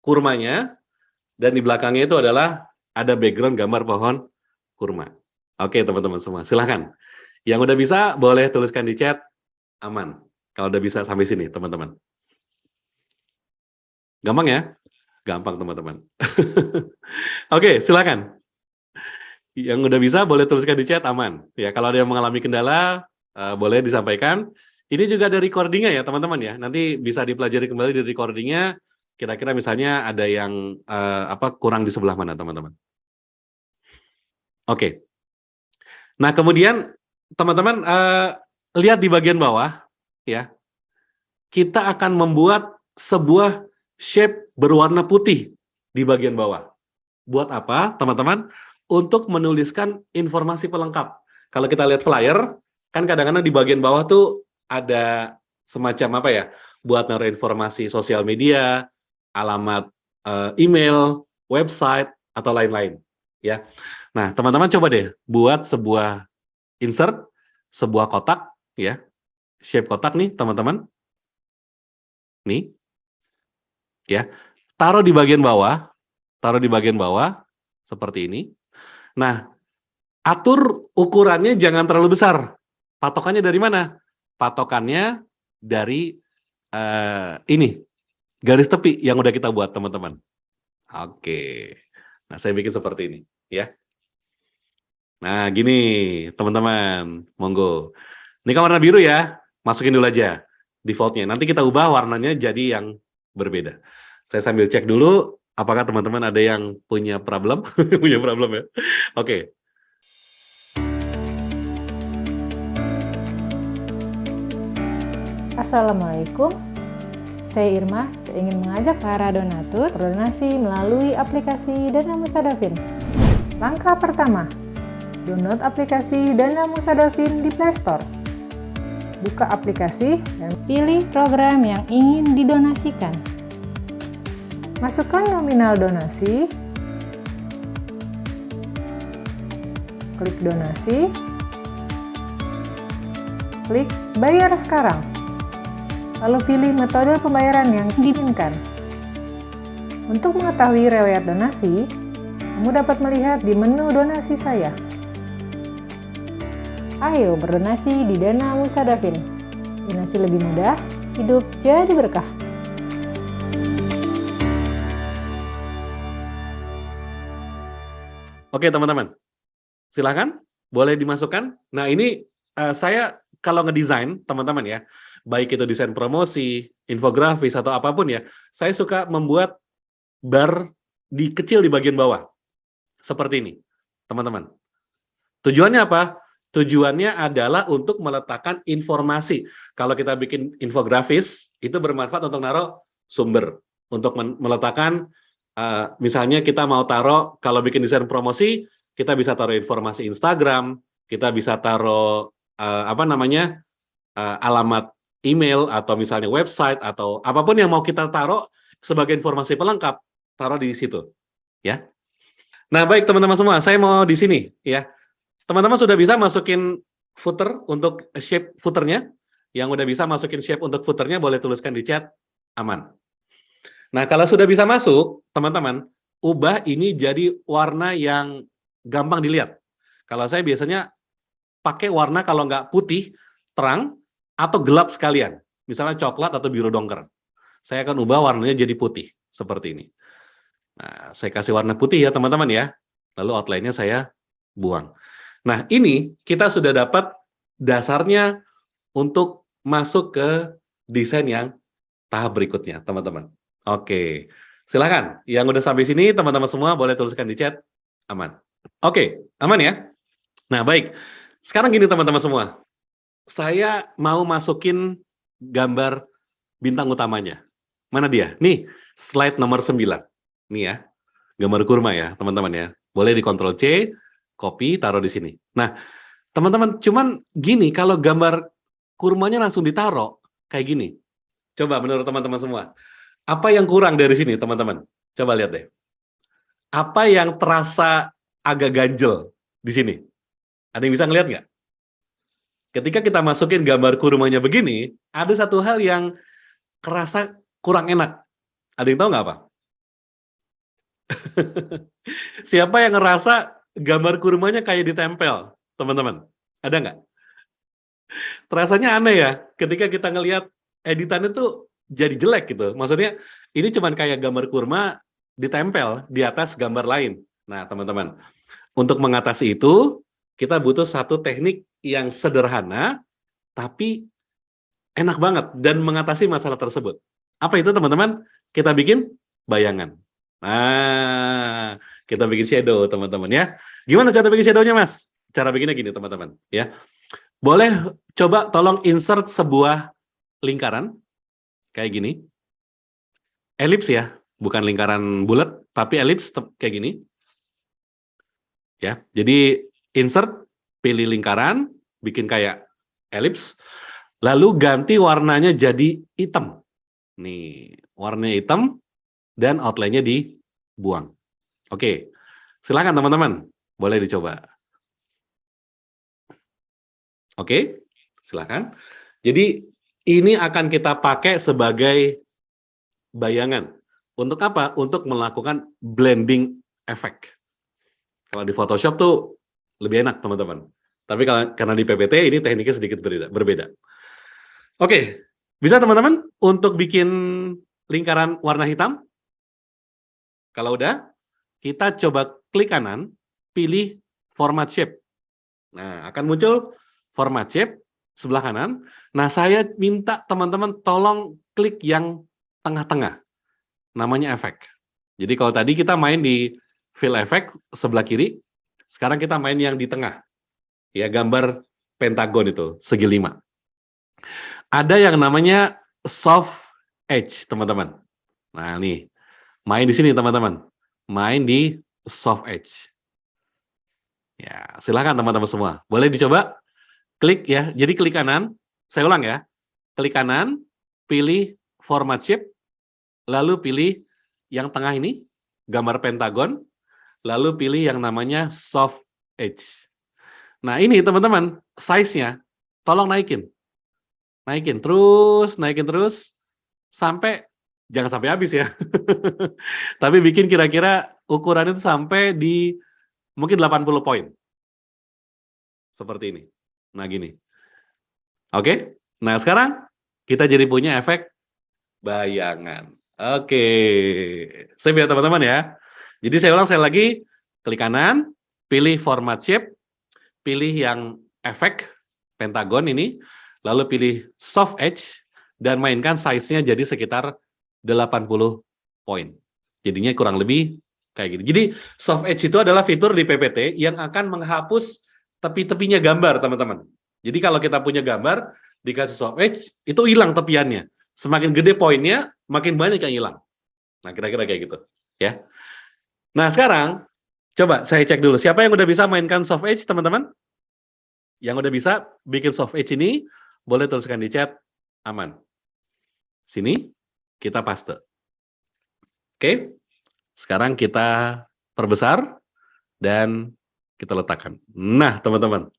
kurmanya, dan di belakangnya itu adalah ada background gambar pohon kurma. Oke teman-teman semua, silahkan. Yang udah bisa boleh tuliskan di chat, aman. Kalau udah bisa sampai sini teman-teman. Gampang ya? Gampang teman-teman. Oke, silahkan. Yang udah bisa boleh tuliskan di chat, aman. Ya, kalau ada yang mengalami kendala, Boleh disampaikan. Ini juga ada recordingnya ya teman-teman ya. Nanti bisa dipelajari kembali di recordingnya. Kira-kira misalnya ada yang kurang di sebelah mana teman-teman. Oke. Nah kemudian teman-teman lihat di bagian bawah ya. Kita akan membuat sebuah shape berwarna putih di bagian bawah. Buat apa teman-teman? Untuk menuliskan informasi pelengkap. Kalau kita lihat flyer, kan kadang-kadang di bagian bawah tuh ada semacam apa ya, buat naruh informasi sosial media, alamat email, website, atau lain-lain. Ya. Nah, teman-teman coba deh buat sebuah insert, sebuah kotak, ya, shape kotak nih, teman-teman. Nih, ya, taruh di bagian bawah, seperti ini. Nah, atur ukurannya jangan terlalu besar. Patokannya dari mana? Patokannya dari ini, garis tepi yang udah kita buat, teman-teman. Oke. Nah, saya bikin seperti ini, ya. Nah, gini, teman-teman. Monggo. Ini kan warna biru ya. Masukin dulu aja defaultnya. Nanti kita ubah warnanya jadi yang berbeda. Saya sambil cek dulu, apakah teman-teman ada yang punya problem? Punya problem ya? Oke. Assalamualaikum, saya Irma. Saya ingin mengajak para donatur berdonasi melalui aplikasi Dana Musadafin. Langkah pertama, download aplikasi Dana Musadafin di Play Store. Buka aplikasi dan pilih program yang ingin didonasikan. Masukkan nominal donasi, klik donasi, klik bayar sekarang. Lalu pilih metode pembayaran yang diinginkan. Untuk mengetahui riwayat donasi, kamu dapat melihat di menu donasi saya. Ayo berdonasi di Dana Musadafin. Donasi lebih mudah, hidup jadi berkah. Oke teman-teman, silakan boleh dimasukkan. Nah ini saya kalau ngedesain teman-teman ya, baik itu desain promosi, infografis atau apapun ya, saya suka membuat bar kecil di bagian bawah. Seperti ini, teman-teman. Tujuannya apa? Tujuannya adalah untuk meletakkan informasi. Kalau kita bikin infografis, itu bermanfaat untuk naruh sumber. Untuk meletakkan, misalnya kita mau taruh, kalau bikin desain promosi, kita bisa taruh informasi Instagram, kita bisa taruh, alamat email, atau misalnya website, atau apapun yang mau kita taruh sebagai informasi pelengkap, taruh di situ. Ya. Nah, baik teman-teman semua, saya mau di sini ya. Teman-teman sudah bisa masukin footer untuk shape footernya. Yang udah bisa masukin shape untuk footernya boleh tuliskan di chat, aman. Nah, kalau sudah bisa masuk, teman-teman, ubah ini jadi warna yang gampang dilihat. Kalau saya biasanya pakai warna kalau nggak putih, terang, atau gelap sekalian. Misalnya coklat atau biru dongker. Saya akan ubah warnanya jadi putih, seperti ini. Nah, saya kasih warna putih ya teman-teman ya. Lalu outline-nya saya buang. Nah, ini kita sudah dapat dasarnya untuk masuk ke desain yang tahap berikutnya, teman-teman. Oke, silakan. Yang udah sampai sini, teman-teman semua boleh tuliskan di chat, aman. Oke, aman ya? Nah, baik. Sekarang gini teman-teman semua. Saya mau masukin gambar bintang utamanya. Mana dia? Nih, slide nomor 9. Nih ya, gambar kurma ya, teman-teman ya. Boleh di Ctrl C, copy, taruh di sini. Nah, teman-teman, cuman gini, kalau gambar kurmanya langsung ditaruh, kayak gini. Coba menurut teman-teman semua, apa yang kurang dari sini, teman-teman? Coba lihat deh. Apa yang terasa agak ganjel di sini? Ada yang bisa ngeliat nggak? Ketika kita masukin gambar kurmanya begini, ada satu hal yang kerasa kurang enak. Ada yang tahu nggak apa? Siapa yang ngerasa gambar kurmanya kayak ditempel, teman-teman? Ada nggak? Terasanya aneh ya, ketika kita ngelihat editannya tuh jadi jelek gitu. Maksudnya, ini cuman kayak gambar kurma ditempel di atas gambar lain. Nah, teman-teman, untuk mengatasi itu, kita butuh satu teknik yang sederhana, tapi enak banget dan mengatasi masalah tersebut. Apa itu teman-teman? Kita bikin bayangan. Nah, kita bikin shadow teman-teman ya. Gimana cara bikin shadownya Mas? Cara bikinnya gini teman-teman ya. Boleh coba tolong insert sebuah lingkaran kayak gini. Elips ya, bukan lingkaran bulat, tapi elips kayak gini. Ya, jadi insert, pilih lingkaran, bikin kayak elips, lalu ganti warnanya jadi hitam. Nih, warnanya hitam dan outline-nya dibuang. Oke, silakan teman-teman, boleh dicoba. Oke, silakan. Jadi ini akan kita pakai sebagai bayangan. Untuk apa? Untuk melakukan blending effect. Kalau di Photoshop tuh lebih enak teman-teman. Tapi karena di PPT ini tekniknya sedikit berbeda. Oke, bisa teman-teman untuk bikin lingkaran warna hitam? Kalau udah, kita coba klik kanan, pilih format shape. Nah, akan muncul format shape sebelah kanan. Nah, saya minta teman-teman tolong klik yang tengah-tengah. Namanya efek. Jadi kalau tadi kita main di fill effect sebelah kiri, sekarang kita main yang di tengah. Ya, gambar pentagon itu, segi 5. Ada yang namanya soft edge, teman-teman. Nah, nih. Main di sini, teman-teman. Main di soft edge. Ya, silakan teman-teman semua. Boleh dicoba? Klik ya. Jadi klik kanan. Saya ulang ya. Klik kanan, pilih format shape, lalu pilih yang tengah ini, gambar pentagon, lalu pilih yang namanya soft edge. Nah, ini teman-teman, size-nya tolong naikin. Naikin terus, sampai, jangan sampai habis ya. Tapi bikin kira-kira ukuran itu sampai di mungkin 80 poin. Seperti ini. Nah, gini. Oke? Nah, sekarang kita jadi punya efek bayangan. Oke. Save ya teman-teman ya. Jadi saya ulang sekali lagi. Klik kanan, pilih format shape, pilih yang efek pentagon ini, lalu pilih soft edge, dan mainkan size-nya jadi sekitar 80 poin. Jadinya kurang lebih kayak gini. Jadi soft edge itu adalah fitur di PPT yang akan menghapus tepi-tepinya gambar, teman-teman. Jadi kalau kita punya gambar, dikasih soft edge, itu hilang tepiannya. Semakin gede poinnya, makin banyak yang hilang. Nah, kira-kira kayak gitu. Ya. Nah, sekarang, coba saya cek dulu. Siapa yang udah bisa mainkan soft edge, teman-teman? Yang udah bisa bikin soft edge ini, boleh tuliskan di chat, aman. Sini, kita paste. Oke. Sekarang kita perbesar, dan kita letakkan. Nah, teman-teman.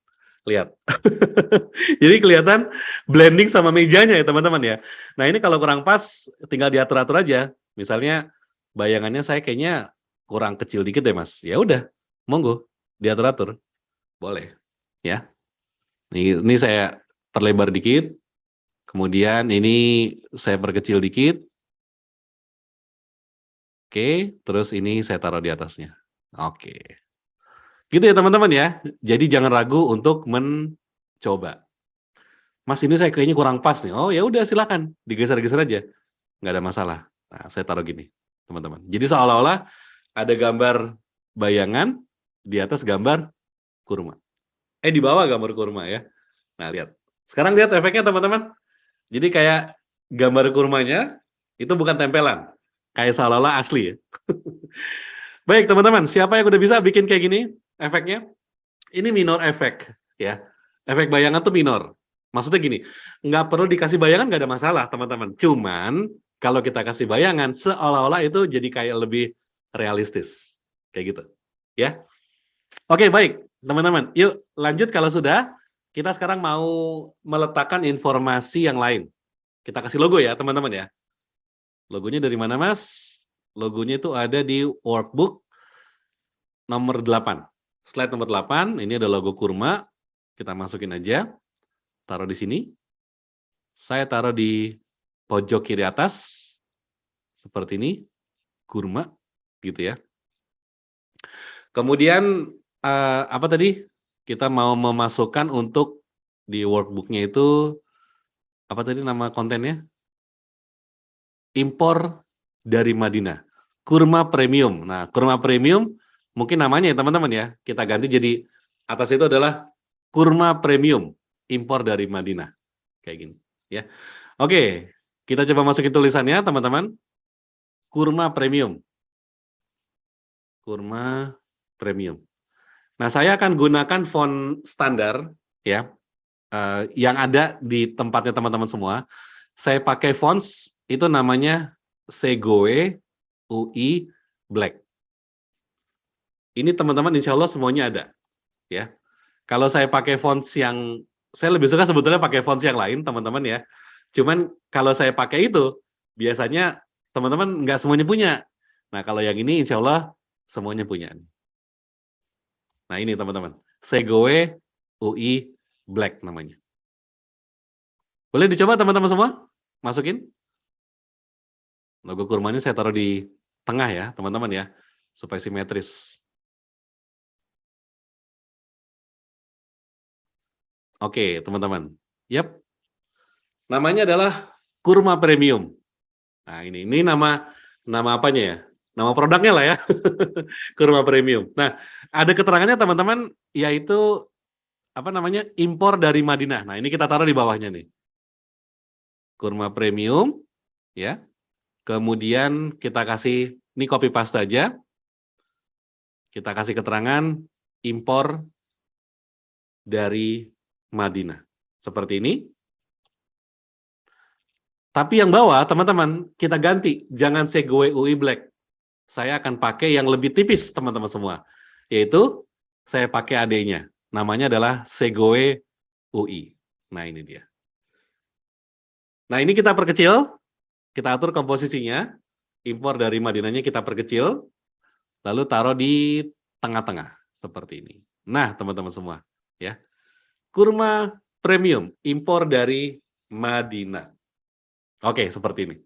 Lihat. Jadi kelihatan blending sama mejanya ya teman-teman ya. Nah ini kalau kurang pas tinggal diatur-atur aja. Misalnya bayangannya saya kayaknya kurang kecil dikit deh Mas. Ya udah, monggo diatur-atur. Boleh ya. Ini saya perlebar dikit. Kemudian ini saya perkecil dikit. Oke, terus ini saya taruh di atasnya. Oke. Gitu ya teman-teman ya. Jadi jangan ragu untuk mencoba. Mas ini saya kayaknya kurang pas nih. Oh ya udah silakan digeser-geser aja, nggak ada masalah. Nah saya taruh gini teman-teman. Jadi seolah-olah ada gambar bayangan di atas gambar kurma. Di bawah gambar kurma ya. Nah lihat. Sekarang lihat efeknya teman-teman. Jadi kayak gambar kurmanya itu bukan tempelan, kayak seolah-olah asli ya. Baik teman-teman, siapa yang udah bisa bikin kayak gini efeknya? Ini minor efek ya. Efek bayangan tuh minor. Maksudnya gini, nggak perlu dikasih bayangan nggak ada masalah teman-teman. Cuman kalau kita kasih bayangan seolah-olah itu jadi kayak lebih realistis, kayak gitu, ya. Oke baik teman-teman, yuk lanjut kalau sudah. Kita sekarang mau meletakkan informasi yang lain. Kita kasih logo ya teman-teman ya. Logonya dari mana Mas? Logonya itu ada di workbook nomor 8. Slide nomor 8, ini ada logo kurma. Kita masukin aja. Taruh di sini. Saya taruh di pojok kiri atas. Seperti ini. Kurma. Gitu ya. Kemudian, apa tadi? Kita mau memasukkan untuk di workbook-nya itu apa tadi nama kontennya? Impor dari Madinah. Kurma premium. Nah, kurma premium mungkin namanya ya teman-teman ya. Kita ganti jadi atas itu adalah kurma premium impor dari Madinah. Kayak gini, ya. Oke, kita coba masukin tulisannya teman-teman. Kurma premium. Kurma premium. Nah, saya akan gunakan font standar ya. Yang ada di tempatnya teman-teman semua. Saya pakai fonts itu namanya Segoe UI Black. Ini teman-teman insya Allah semuanya ada. Ya. Kalau saya pakai fonts yang, saya lebih suka sebetulnya pakai fonts yang lain teman-teman ya. Cuman kalau saya pakai itu, biasanya teman-teman nggak semuanya punya. Nah kalau yang ini insya Allah semuanya punya. Nah ini teman-teman, Segoe UI Black namanya. Boleh dicoba teman-teman semua? Masukin. Logo kurmanya saya taruh di tengah ya teman-teman ya, supaya simetris. Oke teman-teman, yap. Namanya adalah kurma premium. Nah ini nama apanya ya? Nama produknya lah ya, kurma premium. Nah ada keterangannya teman-teman, yaitu apa namanya, impor dari Madinah. Nah ini kita taruh di bawahnya nih, kurma premium, ya. Kemudian kita kasih, ini copy paste aja. Kita kasih keterangan impor dari Madinah. Seperti ini. Tapi yang bawah, teman-teman, kita ganti. Jangan Segoe UI Black. Saya akan pakai yang lebih tipis, teman-teman semua. Yaitu, saya pakai AD-nya. Namanya adalah Segoe UI. Nah, ini dia. Nah, ini kita perkecil. Kita atur komposisinya. Impor dari Madinahnya kita perkecil. Lalu taruh di tengah-tengah. Seperti ini. Nah, teman-teman semua. Ya. Kurma premium. Impor dari Madinah. Oke, seperti ini.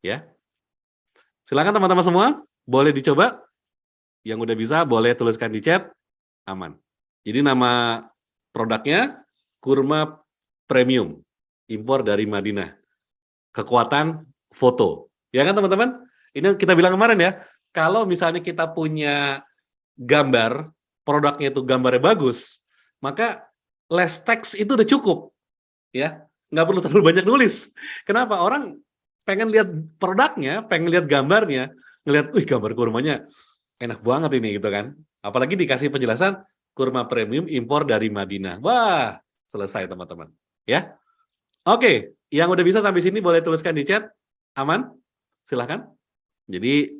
Ya. Silakan teman-teman semua, boleh dicoba. Yang udah bisa, boleh tuliskan di chat. Aman. Jadi nama produknya kurma premium. Impor dari Madinah. Kekuatan foto. Ya kan teman-teman? Ini kita bilang kemarin ya, kalau misalnya kita punya gambar, produknya itu gambarnya bagus, maka less text itu udah cukup. Ya, nggak perlu terlalu banyak nulis. Kenapa? Orang pengen lihat produknya, pengen lihat gambarnya, ngelihat, wih gambar kurmanya enak banget ini gitu kan. Apalagi dikasih penjelasan kurma premium impor dari Madinah. Wah, selesai teman-teman. Ya, oke. Yang udah bisa sampai sini boleh tuliskan di chat. Aman? Silahkan. Jadi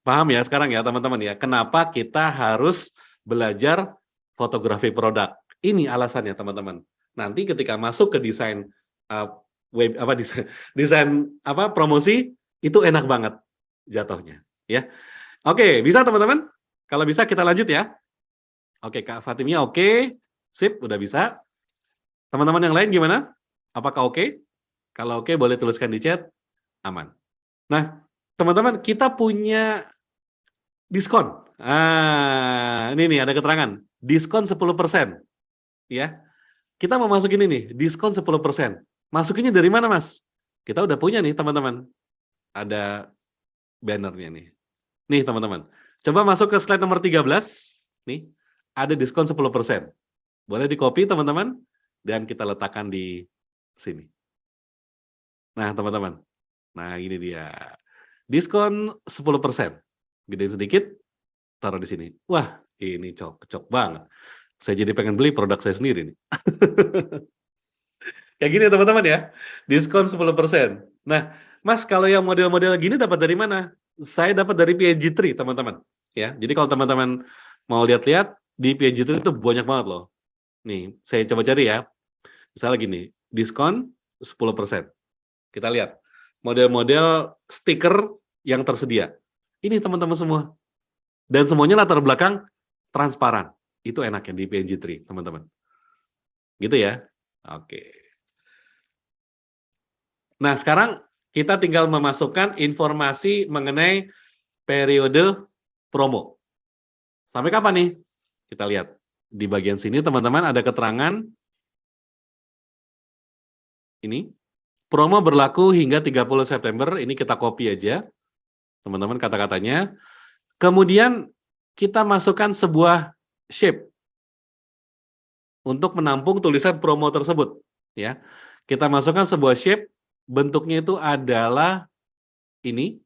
paham ya sekarang ya teman-teman ya, kenapa kita harus belajar fotografi produk. Ini alasannya teman-teman. Nanti ketika masuk ke desain web apa desain apa promosi itu enak banget jatuhnya ya. Oke, bisa teman-teman? Kalau bisa kita lanjut ya. Oke, Kak Fatimia oke. Sip, udah bisa. Teman-teman yang lain gimana? Apakah oke? Kalau oke boleh tuliskan di chat. Aman. Nah, teman-teman kita punya diskon. Ini nih ada keterangan. Diskon 10%. Ya. Kita mau masukin ini, diskon 10%. Masukinnya dari mana, Mas? Kita udah punya nih, teman-teman. Ada bannernya nih. Nih, teman-teman. Coba masuk ke slide nomor 13. Nih, ada diskon 10%. Boleh di-copy, teman-teman. Dan kita letakkan di sini. Nah, teman-teman. Nah, ini dia. Diskon 10%. Gedein sedikit, taruh di sini. Wah, ini cocok banget. Saya jadi pengen beli produk saya sendiri nih. Kayak gini teman-teman ya, diskon 10%. Nah, Mas kalau yang model-model gini dapat dari mana? Saya dapat dari PNG3 teman-teman. Ya, jadi kalau teman-teman mau lihat-lihat di PNG3 itu banyak banget loh. Nih, saya coba cari ya. Misalnya gini, diskon 10%. Kita lihat model-model stiker yang tersedia. Ini teman-teman semua. Dan semuanya latar belakang transparan. Itu enaknya di PNG3, teman-teman. Gitu ya. Oke. Nah, sekarang kita tinggal memasukkan informasi mengenai periode promo. Sampai kapan nih? Kita lihat. Di bagian sini, teman-teman, ada keterangan Ini. Promo berlaku hingga 30 September, ini kita copy aja, teman-teman kata-katanya. Kemudian kita masukkan sebuah shape untuk menampung tulisan promo tersebut. Ya, kita masukkan sebuah shape, bentuknya itu adalah ini,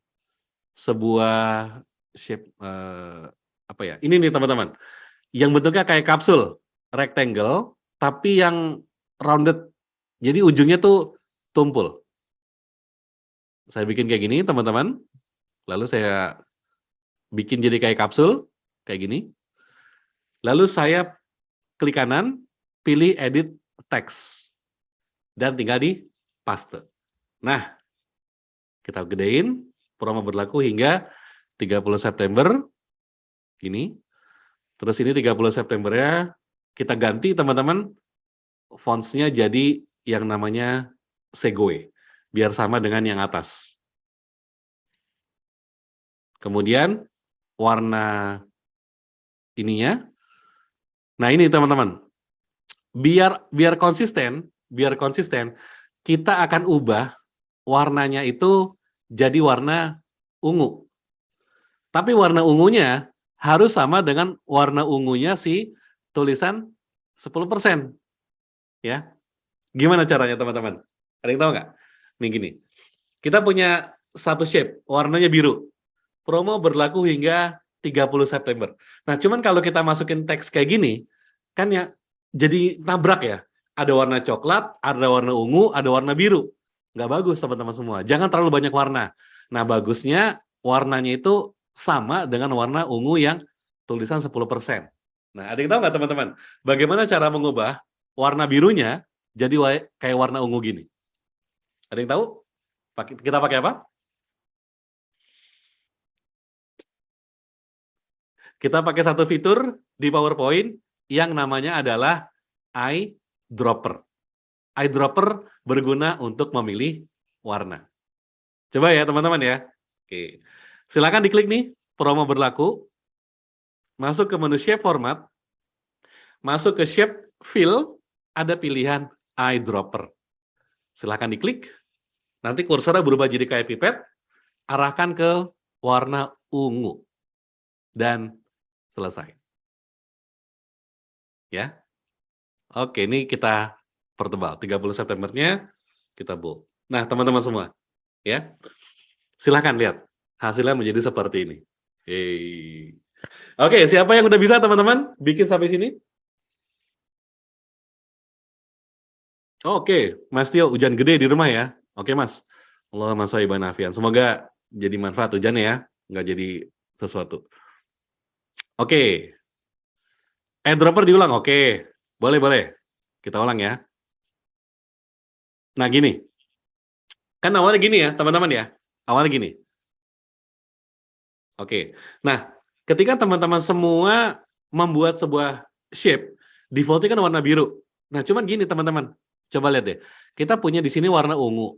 sebuah shape, apa ya, ini nih teman-teman, yang bentuknya kayak kapsul, rectangle, tapi yang rounded, jadi ujungnya tuh tumpul. Saya bikin kayak gini, teman-teman. Lalu saya bikin jadi kayak kapsul, kayak gini. Lalu saya klik kanan, pilih edit text. Dan tinggal di paste. Nah, kita gedein, promo berlaku hingga 30 September. Ini. Terus ini 30 September-nya kita ganti, teman-teman. Fonts-nya jadi yang namanya Segoe. Biar sama dengan yang atas. Kemudian warna ininya. Nah, ini teman-teman. Biar konsisten, kita akan ubah warnanya itu jadi warna ungu. Tapi warna ungunya harus sama dengan warna ungunya si tulisan 10%. Ya. Gimana caranya, teman-teman? Ada yang tahu nggak? Nih gini. Kita punya satu shape, warnanya biru. Promo berlaku hingga 30 September. Nah, cuman kalau kita masukin teks kayak gini, kan ya jadi nabrak ya. Ada warna coklat, ada warna ungu, ada warna biru. Nggak bagus, teman-teman semua. Jangan terlalu banyak warna. Nah, bagusnya warnanya itu sama dengan warna ungu yang tulisan 10%. Nah, ada yang tahu nggak, teman-teman? Bagaimana cara mengubah warna birunya jadi kayak warna ungu gini? Ada yang tahu? Kita pakai apa? Kita pakai satu fitur di PowerPoint yang namanya adalah eyedropper. Eyedropper berguna untuk memilih warna. Coba ya, teman-teman ya. Oke. Silakan diklik nih, promo berlaku. Masuk ke menu shape format. Masuk ke shape fill, ada pilihan eyedropper. Silakan diklik. Nanti kursornya berubah jadi kayak pipet, arahkan ke warna ungu. Dan selesai. Ya. Oke, ini kita pertebal. 30 Septembernya kita bold. Nah, teman-teman semua, ya. Silahkan lihat. Hasilnya menjadi seperti ini. Oke, siapa yang udah bisa, teman-teman? Bikin sampai sini? Oke, Mas Tio, hujan gede di rumah ya? Oke, Mas. Allahumma sholli wa nafian. Semoga jadi manfaat hujannya ya, nggak jadi sesuatu. Oke. Eyedropper diulang, oke. Boleh. Kita ulang ya. Nah, gini. Kan awalnya gini ya, teman-teman ya. Awalnya gini. Oke. Nah, ketika teman-teman semua membuat sebuah shape, defaultnya kan warna biru. Nah, cuman gini, teman-teman. Coba lihat deh. Kita punya di sini warna ungu.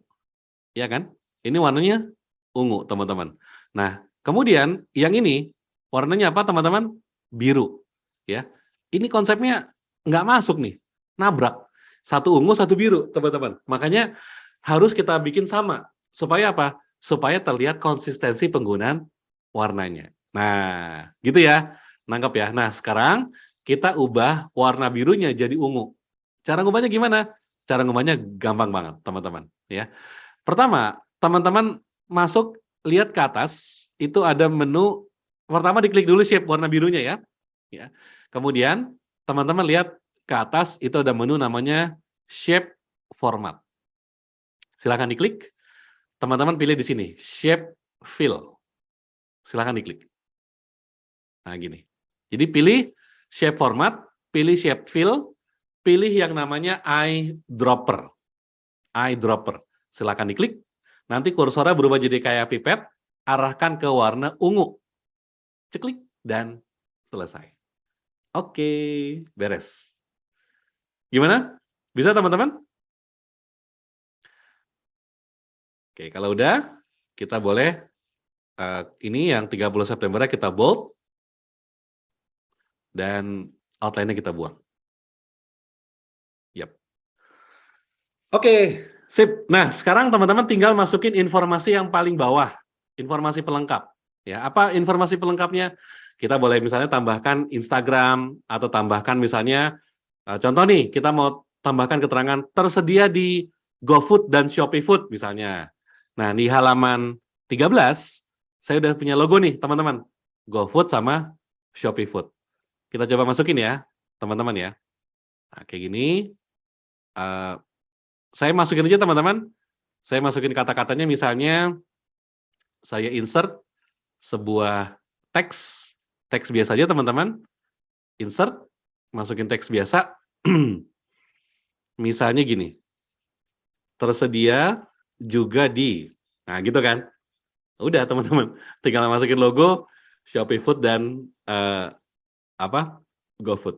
Ya kan? Ini warnanya ungu, teman-teman. Nah, kemudian yang ini warnanya apa, teman-teman? Biru. Ya. Ini konsepnya nggak masuk nih. Nabrak. Satu ungu, satu biru, teman-teman. Makanya harus kita bikin sama. Supaya apa? Supaya terlihat konsistensi penggunaan warnanya. Nah, gitu ya. Nangkep ya. Nah, sekarang kita ubah warna birunya jadi ungu. Cara ngubahnya gimana? Cara ngubahnya gampang banget, teman-teman. Ya. Pertama, teman-teman masuk, lihat ke atas, itu ada menu. Pertama diklik dulu shape warna birunya ya. Ya. Kemudian teman-teman lihat ke atas, itu ada menu namanya shape format. Silakan diklik. Teman-teman pilih di sini shape fill. Silakan diklik. Nah, gini. Jadi pilih shape format, pilih shape fill, pilih yang namanya eyedropper. Eyedropper. Silakan diklik. Nanti kursornya berubah jadi kayak pipet, arahkan ke warna ungu. Ceklik dan selesai. Oke, beres. Gimana? Bisa, teman-teman? Oke, kalau udah, kita boleh ini yang 30 September kita bold dan outline-nya kita buang. Yap. Oke, Sip. Nah, sekarang teman-teman tinggal masukin informasi yang paling bawah, informasi pelengkap. Ya, apa informasi pelengkapnya? Kita boleh misalnya tambahkan Instagram atau tambahkan misalnya contoh nih, kita mau tambahkan keterangan tersedia di GoFood dan ShopeeFood misalnya. Nah, di halaman 13 saya udah punya logo nih, teman-teman. GoFood sama ShopeeFood. Kita coba masukin ya, teman-teman ya. Nah, kayak gini. Saya masukin aja teman-teman. Saya masukin kata-katanya misalnya saya insert sebuah teks biasa aja teman-teman. Insert, masukin teks biasa. Misalnya gini. Tersedia juga di. Nah, gitu kan. Udah teman-teman, tinggal masukin logo ShopeeFood dan GoFood.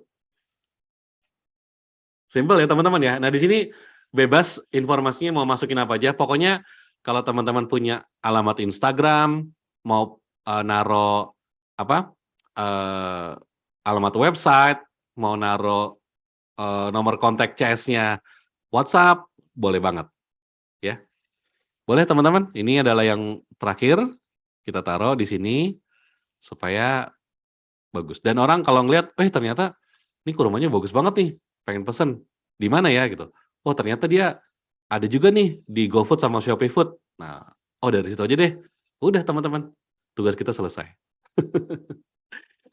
Simple ya teman-teman ya. Nah, di sini bebas informasinya mau masukin apa aja. Pokoknya kalau teman-teman punya alamat Instagram, mau naro alamat website, mau naro nomor kontak CS-nya WhatsApp, boleh banget. Ya. Boleh teman-teman. Ini adalah yang terakhir kita taruh di sini supaya bagus. Dan orang kalau ngelihat, ternyata ini kurmanya bagus banget nih, pengen pesen. Di mana ya gitu. Oh, ternyata dia ada juga nih di GoFood sama ShopeeFood. Nah, dari situ aja deh. Udah teman-teman, tugas kita selesai.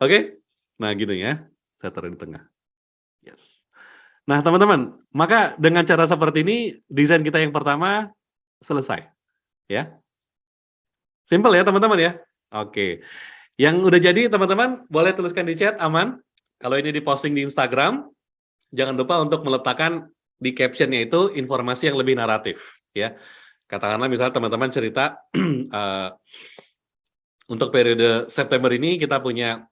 Oke? Nah, gitu ya. Saya taruh di tengah. Yes. Nah, teman-teman, maka dengan cara seperti ini, desain kita yang pertama selesai. Ya. Simple ya, teman-teman ya. Oke. Yang udah jadi, teman-teman, boleh tuliskan di chat, aman. Kalau ini diposting di Instagram, jangan lupa untuk meletakkan di caption-nya itu informasi yang lebih naratif. Ya. Katakanlah misalnya teman-teman cerita, untuk periode September ini kita punya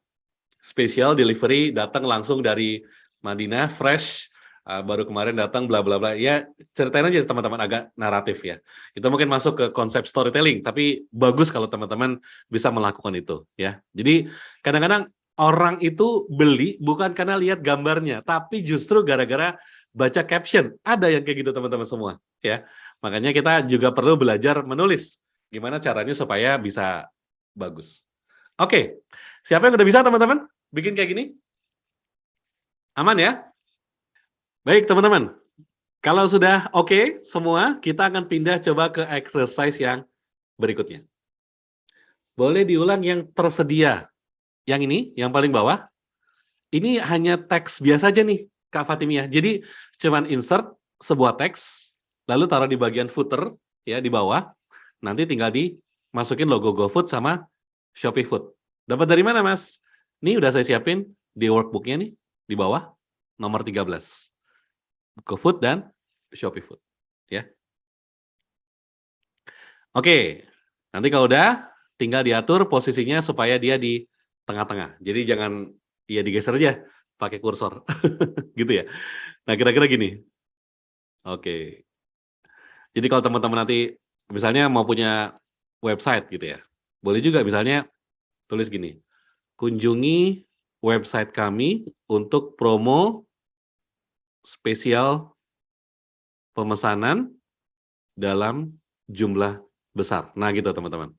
special delivery datang langsung dari Madinah, fresh, baru kemarin datang, bla bla bla. Ya, ceritain aja teman-teman agak naratif ya. Itu mungkin masuk ke konsep storytelling, tapi bagus kalau teman-teman bisa melakukan itu ya. Jadi kadang-kadang orang itu beli bukan karena lihat gambarnya, tapi justru gara-gara baca caption. Ada yang kayak gitu teman-teman semua ya. Makanya kita juga perlu belajar menulis. Gimana caranya supaya bisa bagus. Oke, siapa yang udah bisa teman-teman bikin kayak gini? Aman ya? Baik teman-teman, kalau sudah oke semua, kita akan pindah coba ke exercise yang berikutnya. Boleh diulang yang tersedia. Yang ini, yang paling bawah. Ini hanya teks biasa aja nih, Kak Fatimiah. Jadi cuman insert sebuah teks, lalu taruh di bagian footer ya di bawah. Nanti tinggal dimasukin logo GoFood sama ShopeeFood. Dapat dari mana, Mas? Ini udah saya siapin di workbook-nya nih, di bawah, nomor 13. GoFood dan ShopeeFood. Ya. Oke, nanti kalau udah, tinggal diatur posisinya supaya dia di tengah-tengah. Jadi jangan ya digeser aja pakai kursor. Gitu ya. Nah, kira-kira gini. Oke. Jadi kalau teman-teman nanti misalnya mau punya website gitu ya. Boleh juga misalnya tulis gini. Kunjungi website kami untuk promo spesial pemesanan dalam jumlah besar. Nah, gitu teman-teman.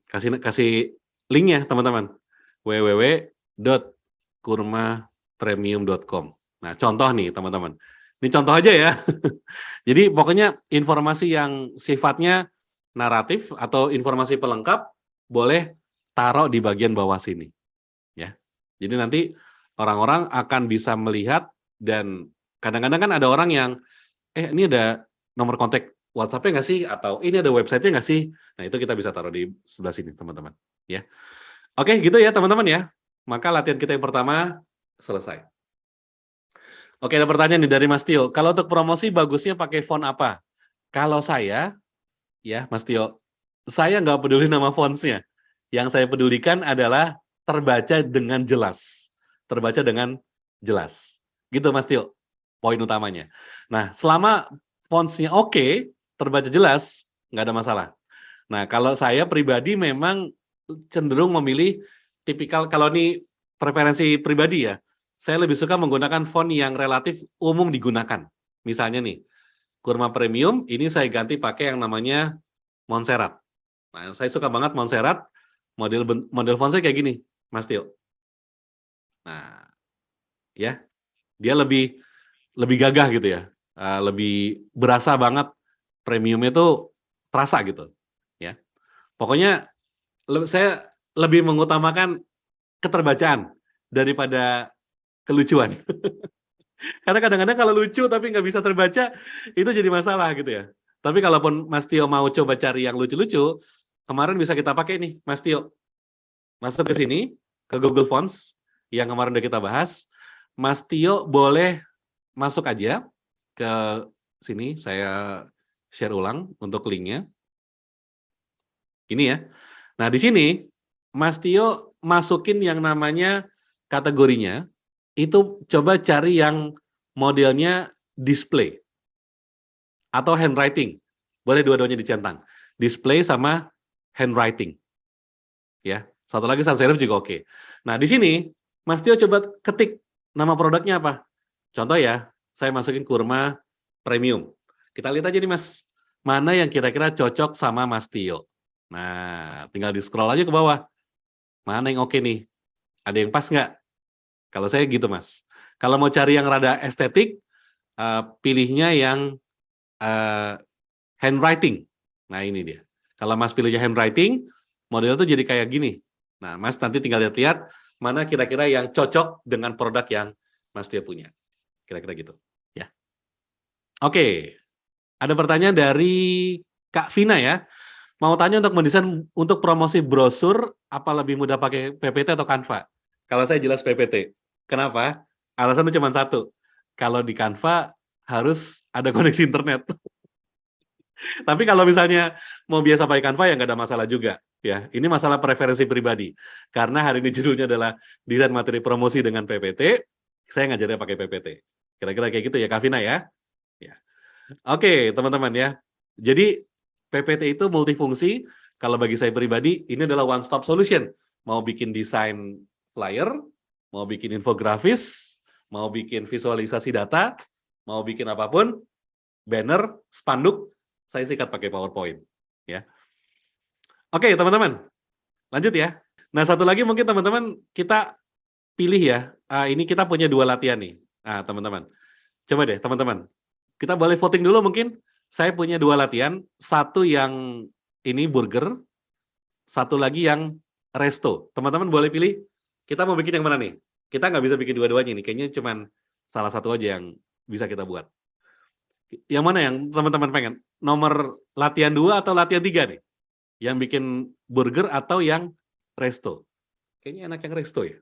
Kasih linknya teman-teman. www.kurmapremium.com. Nah, contoh nih teman-teman. Ini contoh aja ya. Jadi pokoknya informasi yang sifatnya naratif atau informasi pelengkap boleh taruh di bagian bawah sini. Ya. Jadi nanti orang-orang akan bisa melihat dan kadang-kadang kan ada orang yang ini ada nomor kontak WhatsApp-nya nggak sih? Atau ini ada website-nya nggak sih? Nah, itu kita bisa taruh di sebelah sini, teman-teman. Ya. Oke, gitu ya, teman-teman ya. Maka latihan kita yang pertama selesai. Oke, ada pertanyaan nih dari Mas Tio. Kalau untuk promosi bagusnya pakai font apa? Kalau saya, ya Mas Tio, saya nggak peduli nama fontsnya. Yang saya pedulikan adalah terbaca dengan jelas. Terbaca dengan jelas. Gitu Mas Tio, poin utamanya. Nah, selama fontsnya oke, terbaca jelas, nggak ada masalah. Nah, kalau saya pribadi memang cenderung memilih tipikal, kalau ini preferensi pribadi ya, saya lebih suka menggunakan font yang relatif umum digunakan. Misalnya nih, kurma premium, ini saya ganti pakai yang namanya Montserrat. Nah, saya suka banget Montserrat, model font saya kayak gini, Mas Tio. Nah, ya, dia lebih gagah gitu ya, lebih berasa banget premiumnya itu terasa gitu, ya. Pokoknya saya lebih mengutamakan keterbacaan daripada kelucuan. Karena kadang-kadang kalau lucu tapi nggak bisa terbaca, itu jadi masalah gitu ya. Tapi kalaupun Mas Tio mau coba cari yang lucu-lucu, kemarin bisa kita pakai nih, Mas Tio. Masuk ke sini, ke Google Fonts, yang kemarin udah kita bahas. Mas Tio boleh masuk aja ke sini, saya share ulang untuk linknya. Ini ya. Nah, di sini, Mas Tio masukin yang namanya kategorinya, itu coba cari yang modelnya display atau handwriting. Boleh dua-duanya dicentang. Display sama handwriting. Ya, satu lagi sans serif juga oke. Nah, di sini Mas Tio coba ketik nama produknya apa. Contoh ya, saya masukin kurma premium. Kita lihat aja nih Mas, mana yang kira-kira cocok sama Mas Tio. Nah, tinggal di scroll aja ke bawah. Mana yang oke nih? Ada yang pas nggak? Kalau saya gitu Mas. Kalau mau cari yang rada estetik, pilihnya yang handwriting. Nah ini dia. Kalau Mas pilihnya handwriting, model itu jadi kayak gini. Nah Mas nanti tinggal lihat-lihat mana kira-kira yang cocok dengan produk yang Mas Tio punya. Kira-kira gitu. Ya. Oke. Ada pertanyaan dari Kak Vina ya. Mau tanya untuk mendesain untuk promosi brosur, apa lebih mudah pakai PPT atau Canva? Kalau saya jelas PPT. Kenapa? Alasannya cuma satu. Kalau di Canva harus ada koneksi internet. Tapi kalau misalnya mau biasa pakai Canva ya nggak ada masalah juga. Ya, ini masalah preferensi pribadi. Karena hari ini judulnya adalah desain materi promosi dengan PPT, saya ngajarnya pakai PPT. Kira-kira kayak gitu ya, Kak Vina ya. Ya. Oke, teman-teman ya. Jadi PPT itu multifungsi. Kalau bagi saya pribadi, ini adalah one stop solution. Mau bikin desain flyer, mau bikin infografis, mau bikin visualisasi data, mau bikin apapun, banner, spanduk, saya sikat pakai PowerPoint. Ya. Oke, teman-teman. Lanjut ya. Nah, satu lagi mungkin teman-teman kita pilih ya. Ini kita punya 2 latihan nih. Nah, teman-teman. Coba deh, teman-teman. Kita boleh voting dulu mungkin. Saya punya 2 latihan. Satu yang ini burger, satu lagi yang resto. Teman-teman boleh pilih. Kita mau bikin yang mana nih? Kita nggak bisa bikin dua-duanya nih. Kayaknya cuman salah satu aja yang bisa kita buat. Yang mana yang teman-teman pengen? Nomor latihan 2 atau latihan 3 nih? Yang bikin burger atau yang resto? Kayaknya enak yang resto ya.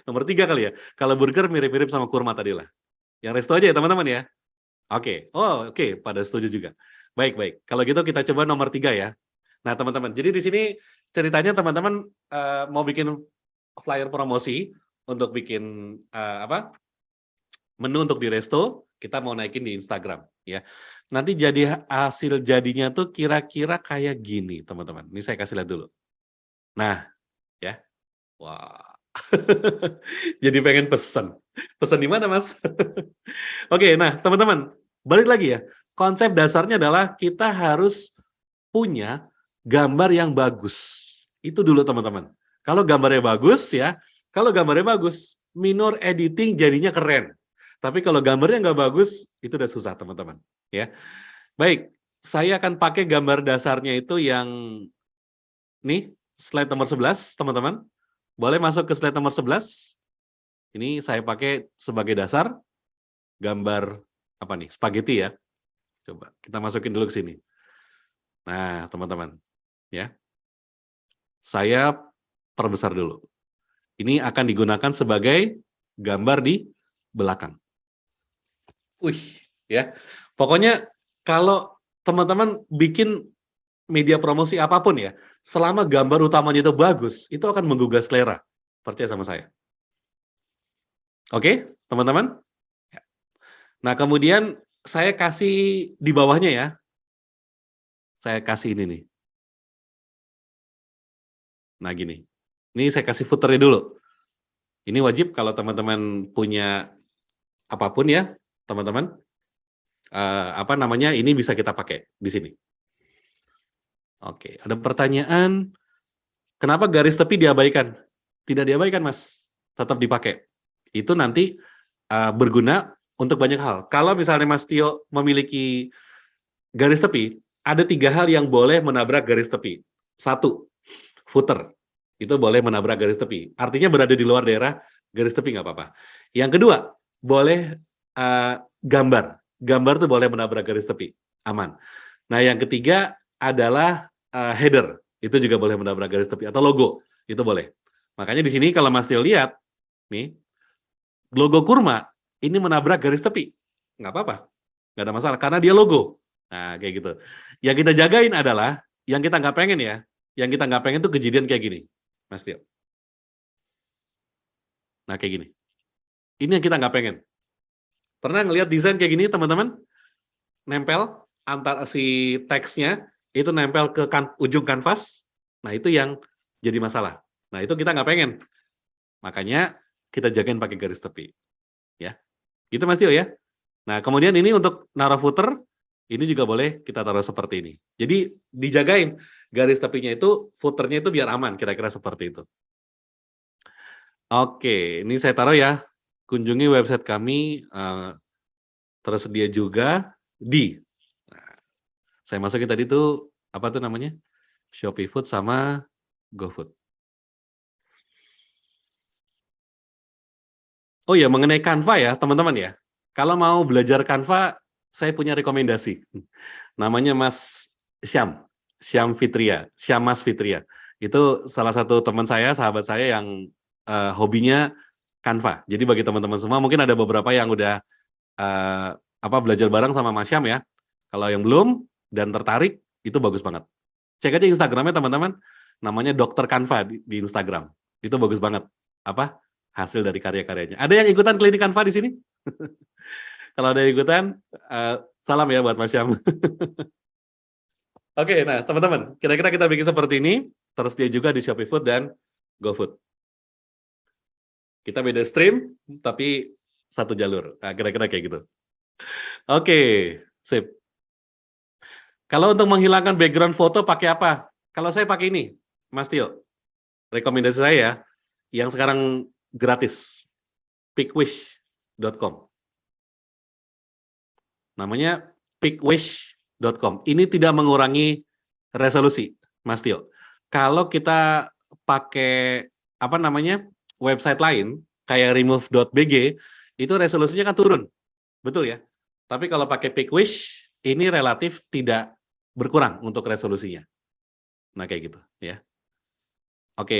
Nomor 3 kali ya. Kalau burger mirip-mirip sama kurma tadi lah. Yang resto aja ya teman-teman ya. Oke. Oh, oke. Pada setuju juga. Baik. Kalau gitu kita coba nomor 3 ya. Nah, teman-teman. Jadi di sini ceritanya teman-teman mau bikin flyer promosi untuk bikin menu untuk di resto, kita mau naikin di Instagram ya. Nanti jadi hasil jadinya tuh kira-kira kayak gini, teman-teman. Ini saya kasih lihat dulu. Nah, ya. Wah. Jadi pengen pesen. Pesen di mana, Mas? Oke, nah, teman-teman, balik lagi ya. Konsep dasarnya adalah kita harus punya gambar yang bagus. Itu dulu, teman-teman. Kalau gambarnya bagus ya, minor editing jadinya keren. Tapi kalau gambarnya nggak bagus, itu udah susah, teman-teman. Ya, baik. Saya akan pakai gambar dasarnya itu yang nih, slide nomor 11, teman-teman. Boleh masuk ke slide nomor 11. Ini saya pakai sebagai dasar gambar apa nih? Spaghetti ya. Coba kita masukin dulu ke sini. Nah, teman-teman, ya. Saya perbesar dulu. Ini akan digunakan sebagai gambar di belakang. Wih, ya. Pokoknya kalau teman-teman bikin media promosi apapun ya, selama gambar utamanya itu bagus, itu akan menggugah selera. Percaya sama saya. Oke, teman-teman? Nah, kemudian saya kasih di bawahnya ya. Saya kasih ini nih. Nah, gini. Ini saya kasih footernya dulu. Ini wajib kalau teman-teman punya apapun ya, teman-teman. apa namanya, ini bisa kita pakai di sini. Oke, ada pertanyaan, kenapa garis tepi diabaikan? Tidak diabaikan, Mas, tetap dipakai. Itu nanti berguna untuk banyak hal. Kalau misalnya Mas Tio memiliki garis tepi, ada 3 hal yang boleh menabrak garis tepi. 1, footer. Itu boleh menabrak garis tepi. Artinya berada di luar daerah garis tepi nggak apa-apa. Yang kedua, boleh gambar. Gambar tuh boleh menabrak garis tepi. Aman. Nah, yang ketiga adalah header. Itu juga boleh menabrak garis tepi. Atau logo. Itu boleh. Makanya di sini kalau Mas Tio lihat, nih, logo kurma, ini menabrak garis tepi. Nggak apa-apa. Nggak ada masalah. Karena dia logo. Nah, kayak gitu. Yang kita jagain adalah, yang kita nggak pengen ya, yang kita nggak pengen tuh kejadian kayak gini, Mas Tio. Nah, kayak gini. Ini yang kita nggak pengen. Pernah ngelihat desain kayak gini, teman-teman? Nempel antara si teksnya, itu nempel ke ujung kanvas. Nah, itu yang jadi masalah. Nah, itu kita nggak pengen. Makanya, kita jagain pakai garis tepi. Ya, gitu Mas Tio ya. Nah, kemudian ini untuk naruh footer, ini juga boleh kita taruh seperti ini. Jadi, dijagain garis tepinya itu, footernya itu biar aman, kira-kira seperti itu. Oke, ini saya taruh ya. Kunjungi website kami, tersedia juga di, nah, saya masukin tadi tuh, apa tuh namanya? Shopee Food sama GoFood. Oh ya, mengenai Canva ya, teman-teman ya. Kalau mau belajar Canva, saya punya rekomendasi. Namanya Mas Syam Fitria, Mas Fitria. Itu salah satu teman saya, sahabat saya yang hobinya Canva. Jadi bagi teman-teman semua, mungkin ada beberapa yang udah belajar bareng sama Mas Syam ya. Kalau yang belum dan tertarik, itu bagus banget. Cek aja Instagramnya teman-teman, namanya Dr. Canva di Instagram. Itu bagus banget. Hasil dari karya-karyanya. Ada yang ikutan klinik Canva di sini? Kalau ada yang ikutan, salam ya buat Mas Syam. Oke, nah teman-teman, kira-kira kita bikin seperti ini, tersedia juga di Shopee Food dan GoFood. Kita beda stream, tapi satu jalur. Nah, kira-kira kayak gitu. Oke, sip. Kalau untuk menghilangkan background foto pakai apa? Kalau saya pakai ini, Mas Tio. Rekomendasi saya, yang sekarang gratis. pickwish.com. Namanya pickwish.com. Ini tidak mengurangi resolusi, Mas Tio. Kalau kita pakai website lain kayak remove.bg, itu resolusinya kan turun. Betul ya? Tapi kalau pakai Pickwish, ini relatif tidak berkurang untuk resolusinya. Nah, kayak gitu ya. Oke,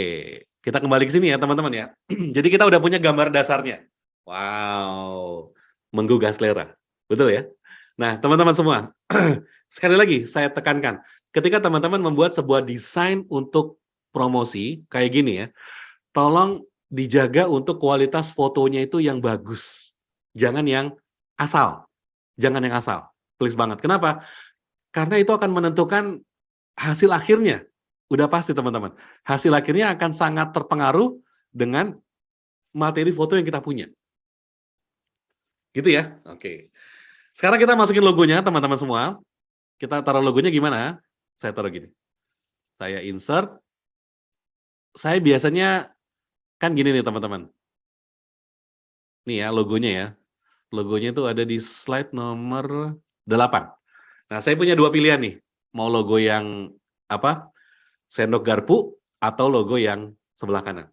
kita kembali ke sini ya, teman-teman ya. Jadi kita udah punya gambar dasarnya. Wow, menggugah selera. Betul ya? Nah, teman-teman semua, sekali lagi saya tekankan, ketika teman-teman membuat sebuah desain untuk promosi, kayak gini ya, tolong dijaga untuk kualitas fotonya itu yang bagus. Jangan yang asal. Jangan yang asal. Please banget. Kenapa? Karena itu akan menentukan hasil akhirnya. Udah pasti teman-teman. Hasil akhirnya akan sangat terpengaruh dengan materi foto yang kita punya. Gitu ya? Oke. Sekarang kita masukin logonya teman-teman semua. Kita taruh logonya gimana? Saya taruh gini. Saya insert. Saya biasanya kan gini nih teman-teman. Nih ya logonya ya. Logonya itu ada di slide nomor 8. Nah, saya punya 2 pilihan nih. Mau logo yang sendok garpu atau logo yang sebelah kanan.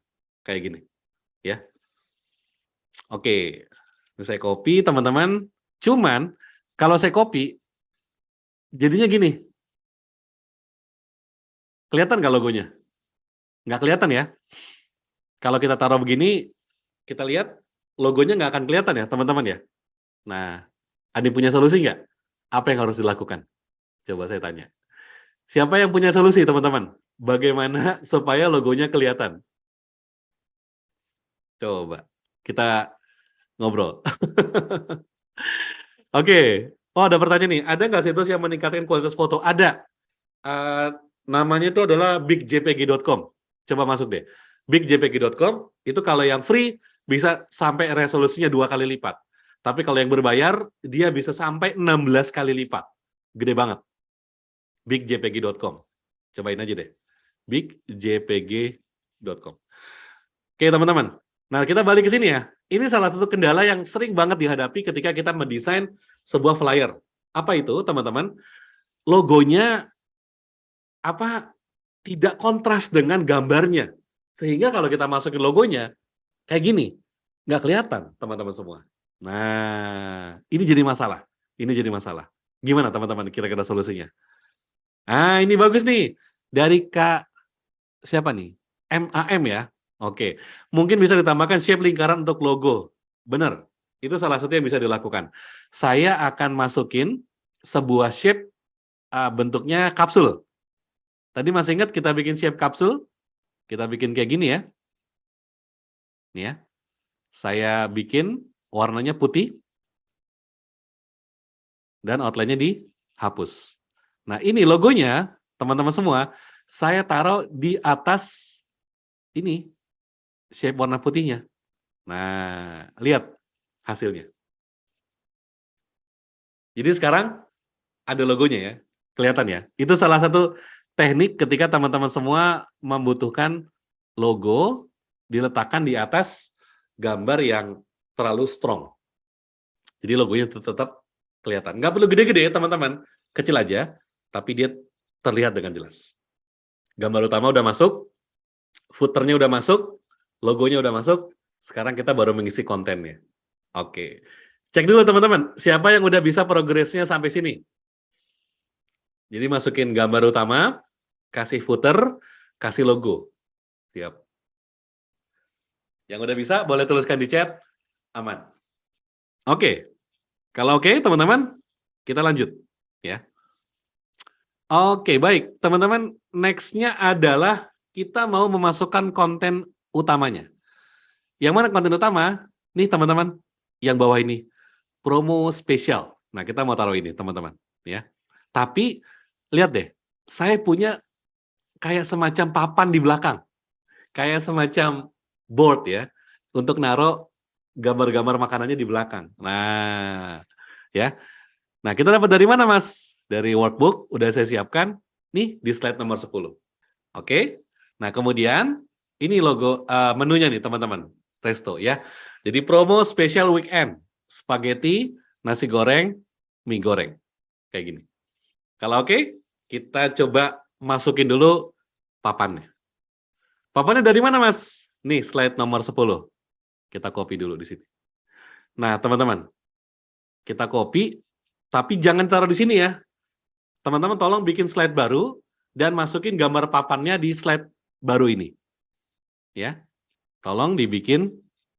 Kayak gini. Ya. Oke. Ini saya copy teman-teman. Cuman kalau saya copy jadinya gini. Kelihatan nggak logonya? Nggak kelihatan ya. Kalau kita taruh begini, kita lihat logonya nggak akan kelihatan ya teman-teman ya. Nah, ada yang punya solusi nggak? Apa yang harus dilakukan? Coba saya tanya. Siapa yang punya solusi teman-teman? Bagaimana supaya logonya kelihatan? Coba kita ngobrol. Oke. Oh, ada pertanyaan nih. Ada nggak situs yang meningkatkan kualitas foto? Ada. Namanya itu adalah bigjpg.com. Coba masuk deh. bigjpg.com itu kalau yang free bisa sampai resolusinya 2 kali lipat. Tapi kalau yang berbayar, dia bisa sampai 16 kali lipat. Gede banget. bigjpg.com. Cobain aja deh. bigjpg.com. Oke, teman-teman. Nah, kita balik ke sini ya. Ini salah satu kendala yang sering banget dihadapi ketika kita mendesain sebuah flyer. Apa itu, teman-teman? Logonya tidak kontras dengan gambarnya. Sehingga kalau kita masukin logonya, kayak gini. Nggak kelihatan, teman-teman semua. Nah, ini jadi masalah. Ini jadi masalah. Gimana, teman-teman, kira-kira solusinya? Nah, ini bagus nih. Dari Kak, siapa nih? MAM ya? Oke. Mungkin bisa ditambahkan shape lingkaran untuk logo. Benar. Itu salah satu yang bisa dilakukan. Saya akan masukin sebuah shape bentuknya kapsul. Tadi masih ingat kita bikin shape kapsul? Kita bikin kayak gini ya. Nih ya. Saya bikin warnanya putih. Dan outline-nya dihapus. Nah, ini logonya, teman-teman semua, saya taruh di atas ini, shape warna putihnya. Nah, lihat hasilnya. Jadi sekarang ada logonya ya, kelihatan ya. Itu salah satu teknik ketika teman-teman semua membutuhkan logo diletakkan di atas gambar yang terlalu strong. Jadi logonya tetap kelihatan. Nggak perlu gede-gede ya teman-teman, kecil aja, tapi dia terlihat dengan jelas. Gambar utama udah masuk, footernya udah masuk, logonya udah masuk, sekarang kita baru mengisi kontennya. Oke. Cek dulu teman-teman, siapa yang udah bisa progresnya sampai sini? Jadi masukin gambar utama, kasih footer, kasih logo. Siap. Yang udah bisa, boleh tuliskan di chat, aman. Oke. Kalau oke, teman-teman, kita lanjut. Ya. Oke, baik. Teman-teman, next-nya adalah kita mau memasukkan konten utamanya. Yang mana konten utama? Nih, teman-teman, yang bawah ini. Promo spesial. Nah, kita mau taruh ini, teman-teman. Ya. Tapi, lihat deh. Saya punya kayak semacam papan di belakang. Kayak semacam board ya. Untuk naruh gambar-gambar makanannya di belakang. Nah, ya. Nah, kita dapat dari mana, Mas? Dari workbook, udah saya siapkan, nih di slide nomor 10. Oke? Nah, kemudian, ini logo menunya nih, teman-teman. Resto, ya. Jadi, promo spesial weekend. Spaghetti, nasi goreng, mie goreng. Kayak gini. Kalau oke, kita coba masukin dulu papannya. Papannya dari mana, Mas? Nih, slide nomor 10. Kita copy dulu di sini. Nah, teman-teman, kita copy, tapi jangan taruh di sini ya. Teman-teman tolong bikin slide baru dan masukin gambar papannya di slide baru ini. Ya. Tolong dibikin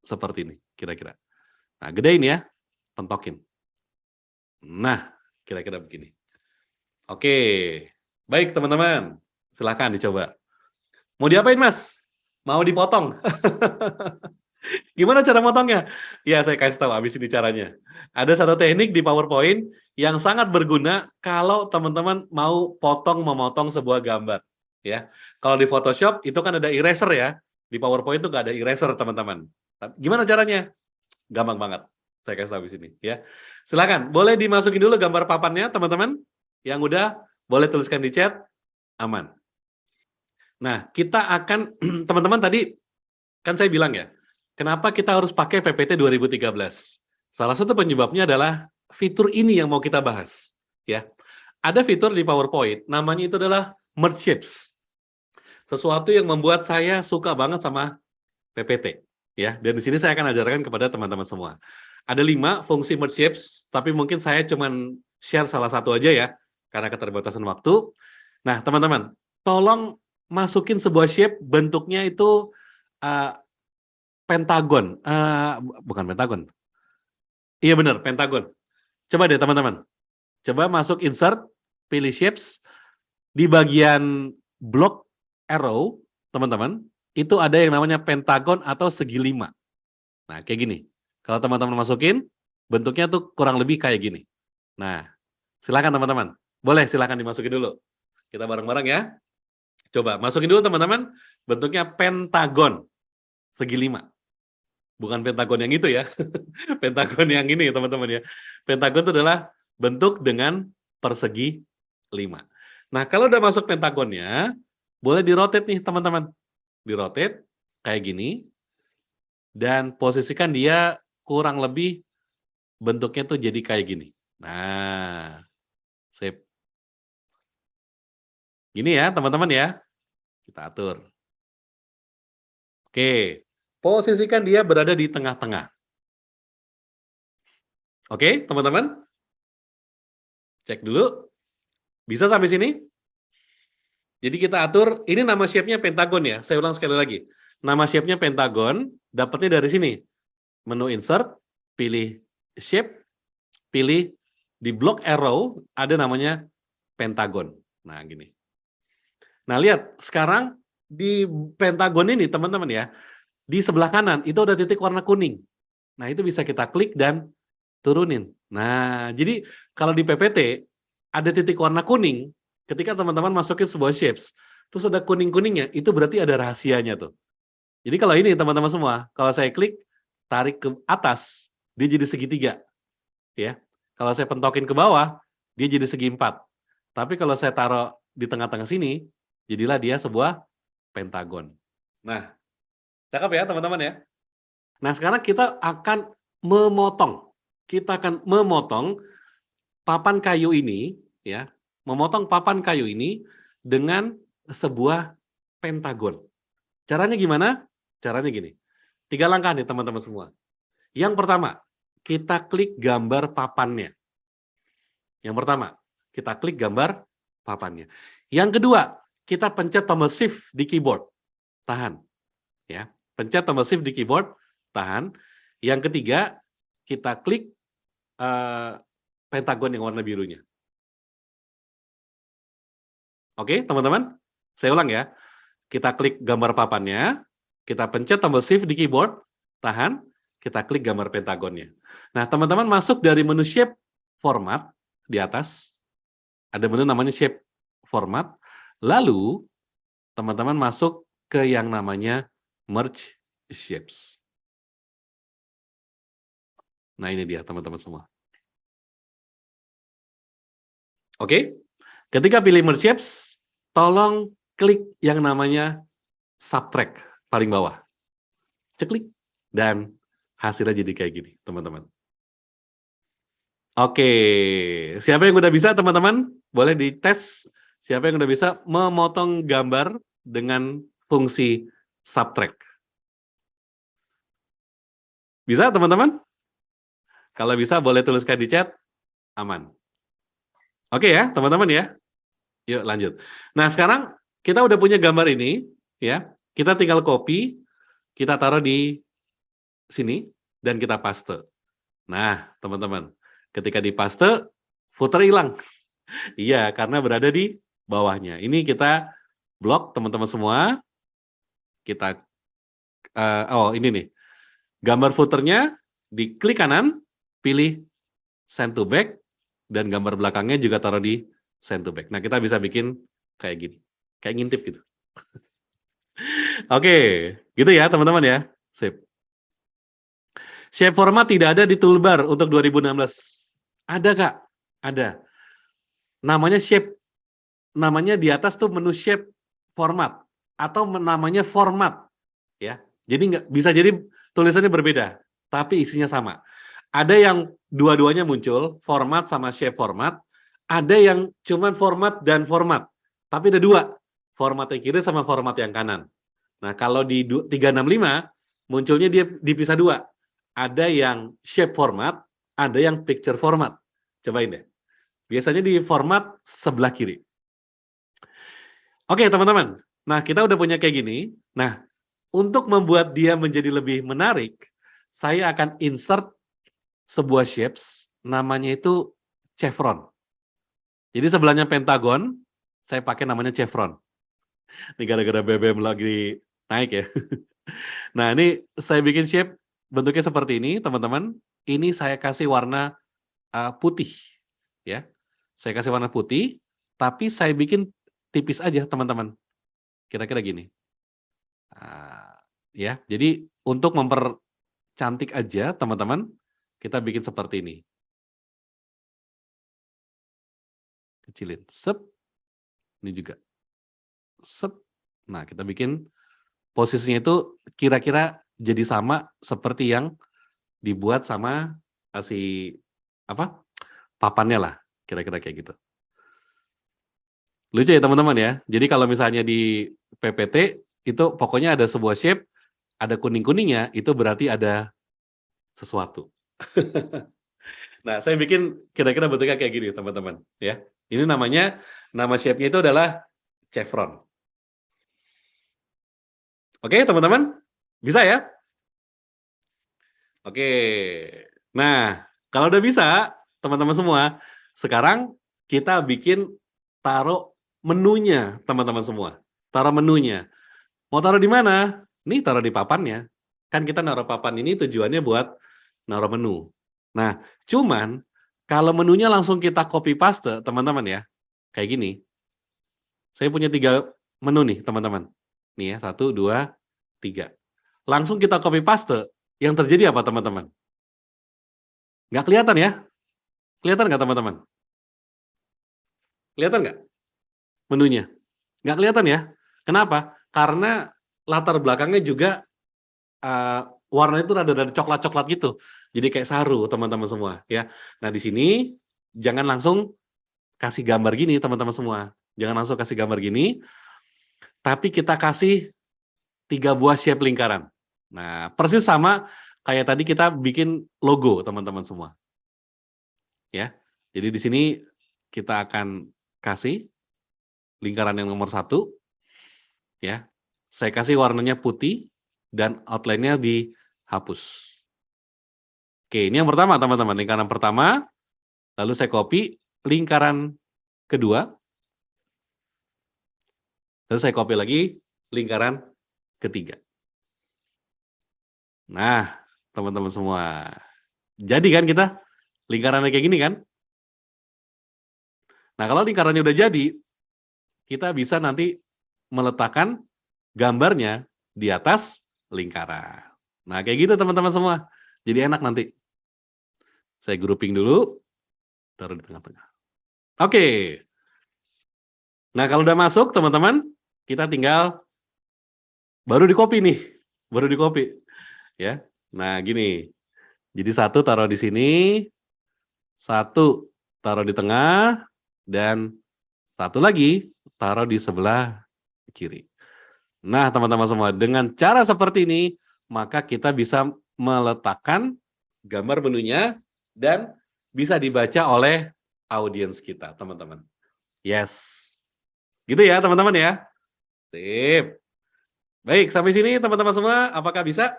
seperti ini, kira-kira. Nah, gedein ya, pentokin. Nah, kira-kira begini. Oke. Baik, teman-teman. Silakan dicoba. Mau diapain, Mas? Mau dipotong? Gimana cara motongnya? Ya, saya kasih tahu habis ini caranya. Ada satu teknik di PowerPoint yang sangat berguna kalau teman-teman mau memotong sebuah gambar. Ya, kalau di Photoshop itu kan ada eraser ya. Di PowerPoint itu nggak ada eraser, teman-teman. Gimana caranya? Gampang banget. Saya kasih tahu di sini. Ya, silakan. Boleh dimasukin dulu gambar papannya, teman-teman. Yang udah, boleh tuliskan di chat. Aman. Nah, kita akan, teman-teman tadi kan saya bilang ya, kenapa kita harus pakai PPT 2013? Salah satu penyebabnya adalah fitur ini yang mau kita bahas. Ya, ada fitur di PowerPoint, namanya itu adalah merge shapes. Sesuatu yang membuat saya suka banget sama PPT. Ya, dan di sini saya akan ajarkan kepada teman-teman semua. Ada 5 fungsi merge shapes, tapi mungkin saya cuman share salah satu aja ya, karena keterbatasan waktu. Nah, teman-teman, tolong masukin sebuah shape, bentuknya itu pentagon, bukan pentagon. Iya benar, pentagon. Coba deh teman-teman. Coba masuk insert, pilih shapes. Di bagian block arrow, teman-teman, itu ada yang namanya pentagon atau segi 5. Nah, kayak gini. Kalau teman-teman masukin, bentuknya tuh kurang lebih kayak gini. Nah, silakan teman-teman. Boleh, silakan dimasukin dulu. Kita bareng-bareng ya. Coba, masukin dulu teman-teman. Bentuknya pentagon, segi 5. Bukan pentagon yang itu ya. Pentagon yang ini teman-teman ya. Pentagon itu adalah bentuk dengan persegi 5. Nah, kalau udah masuk pentagonnya, boleh di-rotate nih teman-teman. Di-rotate kayak gini. Dan posisikan dia kurang lebih bentuknya tuh jadi kayak gini. Nah, sip. Gini ya teman-teman ya. Kita atur. Oke, posisikan dia berada di tengah-tengah. Oke, teman-teman? Cek dulu. Bisa sampai sini? Jadi kita atur, ini nama shape-nya pentagon ya. Saya ulang sekali lagi. Nama shape-nya pentagon, dapatnya dari sini. Menu insert, pilih shape, pilih di block arrow, ada namanya pentagon. Nah, gini. Nah, lihat, sekarang di pentagon ini, teman-teman ya, di sebelah kanan, itu ada titik warna kuning. Nah, itu bisa kita klik dan turunin. Nah, jadi kalau di PPT, ada titik warna kuning, ketika teman-teman masukin sebuah shapes, terus ada kuning-kuningnya, itu berarti ada rahasianya tuh. Jadi kalau ini teman-teman semua, kalau saya klik, tarik ke atas, dia jadi segitiga. Ya. Kalau saya pentokin ke bawah, dia jadi segi 4. Tapi kalau saya taruh di tengah-tengah sini, jadilah dia sebuah pentagon. Nah, cakep ya teman-teman ya. Nah, sekarang kita akan memotong. Kita akan memotong papan kayu ini, ya, memotong papan kayu ini dengan sebuah pentagon. Caranya gimana? Caranya gini. 3 langkah nih teman-teman semua. Yang pertama, kita klik gambar papannya. Yang pertama, kita klik gambar papannya. Yang kedua, kita pencet tombol shift di keyboard. Tahan. Ya, pencet tombol shift di keyboard, tahan. Yang ketiga, kita klik pentagon yang warna birunya. Oke, teman-teman? Saya ulang ya. Kita klik gambar papannya, kita pencet tombol shift di keyboard, tahan, kita klik gambar pentagonnya. Nah, teman-teman masuk dari menu shape format di atas, ada menu namanya shape format, lalu teman-teman masuk ke yang namanya merge shapes. Nah, ini dia teman-teman semua. Oke, ketika pilih merge shapes, tolong klik yang namanya subtract paling bawah. Ceklik, dan hasilnya jadi kayak gini, teman-teman. Oke, siapa yang udah bisa, teman-teman? Boleh dites. Siapa yang udah bisa memotong gambar dengan fungsi subtract? Bisa, teman-teman? Kalau bisa, boleh tuliskan di chat. Aman. Oke ya, teman-teman ya. Yuk, lanjut. Nah, sekarang kita udah punya gambar ini, ya. Kita tinggal copy, kita taruh di sini, dan kita paste. Nah, teman-teman, ketika di paste, footer hilang. Iya, karena berada di bawahnya. Ini kita blok, teman-teman semua. Kita, ini nih. Gambar footernya, di klik kanan, pilih send to back, dan gambar belakangnya juga taruh di send to back. Nah, kita bisa bikin kayak gini. Kayak ngintip gitu. Oke, gitu ya teman-teman ya. Sip. Shape format tidak ada di toolbar untuk 2016. Ada, Kak? Ada. Namanya shape. Namanya di atas tuh menu shape format. Atau namanya format. Ya. Jadi nggak bisa jadi tulisannya berbeda. Tapi isinya sama. Ada yang dua-duanya muncul, format sama shape format. Ada yang cuman format dan format. Tapi ada dua. Format yang kiri sama format yang kanan. Nah, kalau di 365, munculnya dia dipisah dua. Ada yang shape format, ada yang picture format. Cobain deh. Biasanya di format sebelah kiri. Oke, teman-teman. Nah, kita udah punya kayak gini. Nah, untuk membuat dia menjadi lebih menarik, saya akan insert sebuah shapes, namanya itu chevron. Jadi sebelahnya pentagon, saya pakai namanya chevron. Ini gara-gara BBM lagi naik ya. Nah, ini saya bikin shape bentuknya seperti ini, teman-teman. Ini saya kasih warna putih, ya. Saya kasih warna putih, tapi saya bikin tipis aja, teman-teman. Kira-kira gini. Ya, jadi untuk mempercantik cantik aja, teman-teman, kita bikin seperti ini. Kecilin, sep. Ini juga, sep. Nah, kita bikin posisinya itu kira-kira jadi sama seperti yang dibuat sama si apa? Papannya lah, kira-kira kayak gitu. Lucu ya teman-teman ya. Jadi kalau misalnya di PPT itu pokoknya ada sebuah shape, ada kuning-kuningnya, itu berarti ada sesuatu. Nah, saya bikin kira-kira bentuknya kayak gini teman-teman ya. Ini nama shape-nya itu adalah chevron. Oke, teman-teman? Bisa ya? Oke. Nah, kalau udah bisa, teman-teman semua, sekarang kita bikin taruh menunya, teman-teman semua. Taruh menunya. Mau taruh di mana? Nih, taruh di papannya. Kan kita naruh papan ini tujuannya buat naruh menu. Nah, cuman kalau menunya langsung kita copy paste, teman-teman ya, kayak gini. Saya punya 3 menu nih, teman-teman. Nih ya, 1, 2, 3. Langsung kita copy paste, yang terjadi apa, teman-teman? Nggak kelihatan ya? Kelihatan nggak, teman-teman? Kelihatan nggak menunya? Nggak kelihatan ya? Kenapa? Karena latar belakangnya juga warnanya itu rada-rada coklat-coklat gitu. Jadi kayak saru, teman-teman semua ya. Nah, di sini jangan langsung kasih gambar gini, teman-teman semua. Jangan langsung kasih gambar gini, tapi kita kasih 3 buah shape lingkaran. Nah, persis sama kayak tadi kita bikin logo, teman-teman semua. Ya. Jadi di sini kita akan kasih lingkaran yang nomor 1 ya. Saya kasih warnanya putih dan outline-nya dihapus. Oke, ini yang pertama, teman-teman. Lingkaran pertama, lalu saya copy lingkaran kedua, lalu saya copy lagi lingkaran ketiga. Nah, teman-teman semua, jadi kan kita lingkarannya kayak gini kan? Nah, kalau lingkarannya udah jadi, kita bisa nanti meletakkan gambarnya di atas lingkaran. Nah, kayak gitu teman-teman semua. Jadi enak nanti. Saya grouping dulu, taruh di tengah-tengah. Oke. Nah, kalau udah masuk teman-teman, kita tinggal baru di-copy nih. Baru di-copy. Ya. Nah, gini. Jadi 1 taruh di sini, 1 taruh di tengah, dan 1 lagi taruh di sebelah kiri. Nah, teman-teman semua, dengan cara seperti ini, maka kita bisa meletakkan gambar menunya dan bisa dibaca oleh audiens kita, teman-teman. Yes. Gitu ya, teman-teman ya. Sip. Baik, sampai sini teman-teman semua, apakah bisa?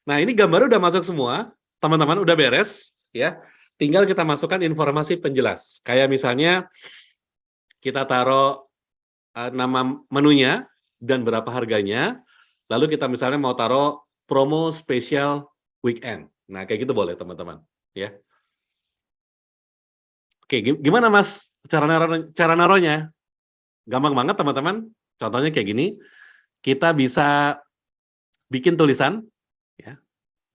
Nah, ini gambar udah masuk semua, teman-teman, udah beres, ya. Tinggal kita masukkan informasi penjelas. Kayak misalnya, kita taruh nama menunya, dan berapa harganya, lalu kita misalnya mau taruh promo spesial weekend. Nah, kayak gitu boleh, teman-teman. Ya. Oke, gimana Mas cara naruhnya? Gampang banget, teman-teman. Contohnya kayak gini, kita bisa bikin tulisan, ya.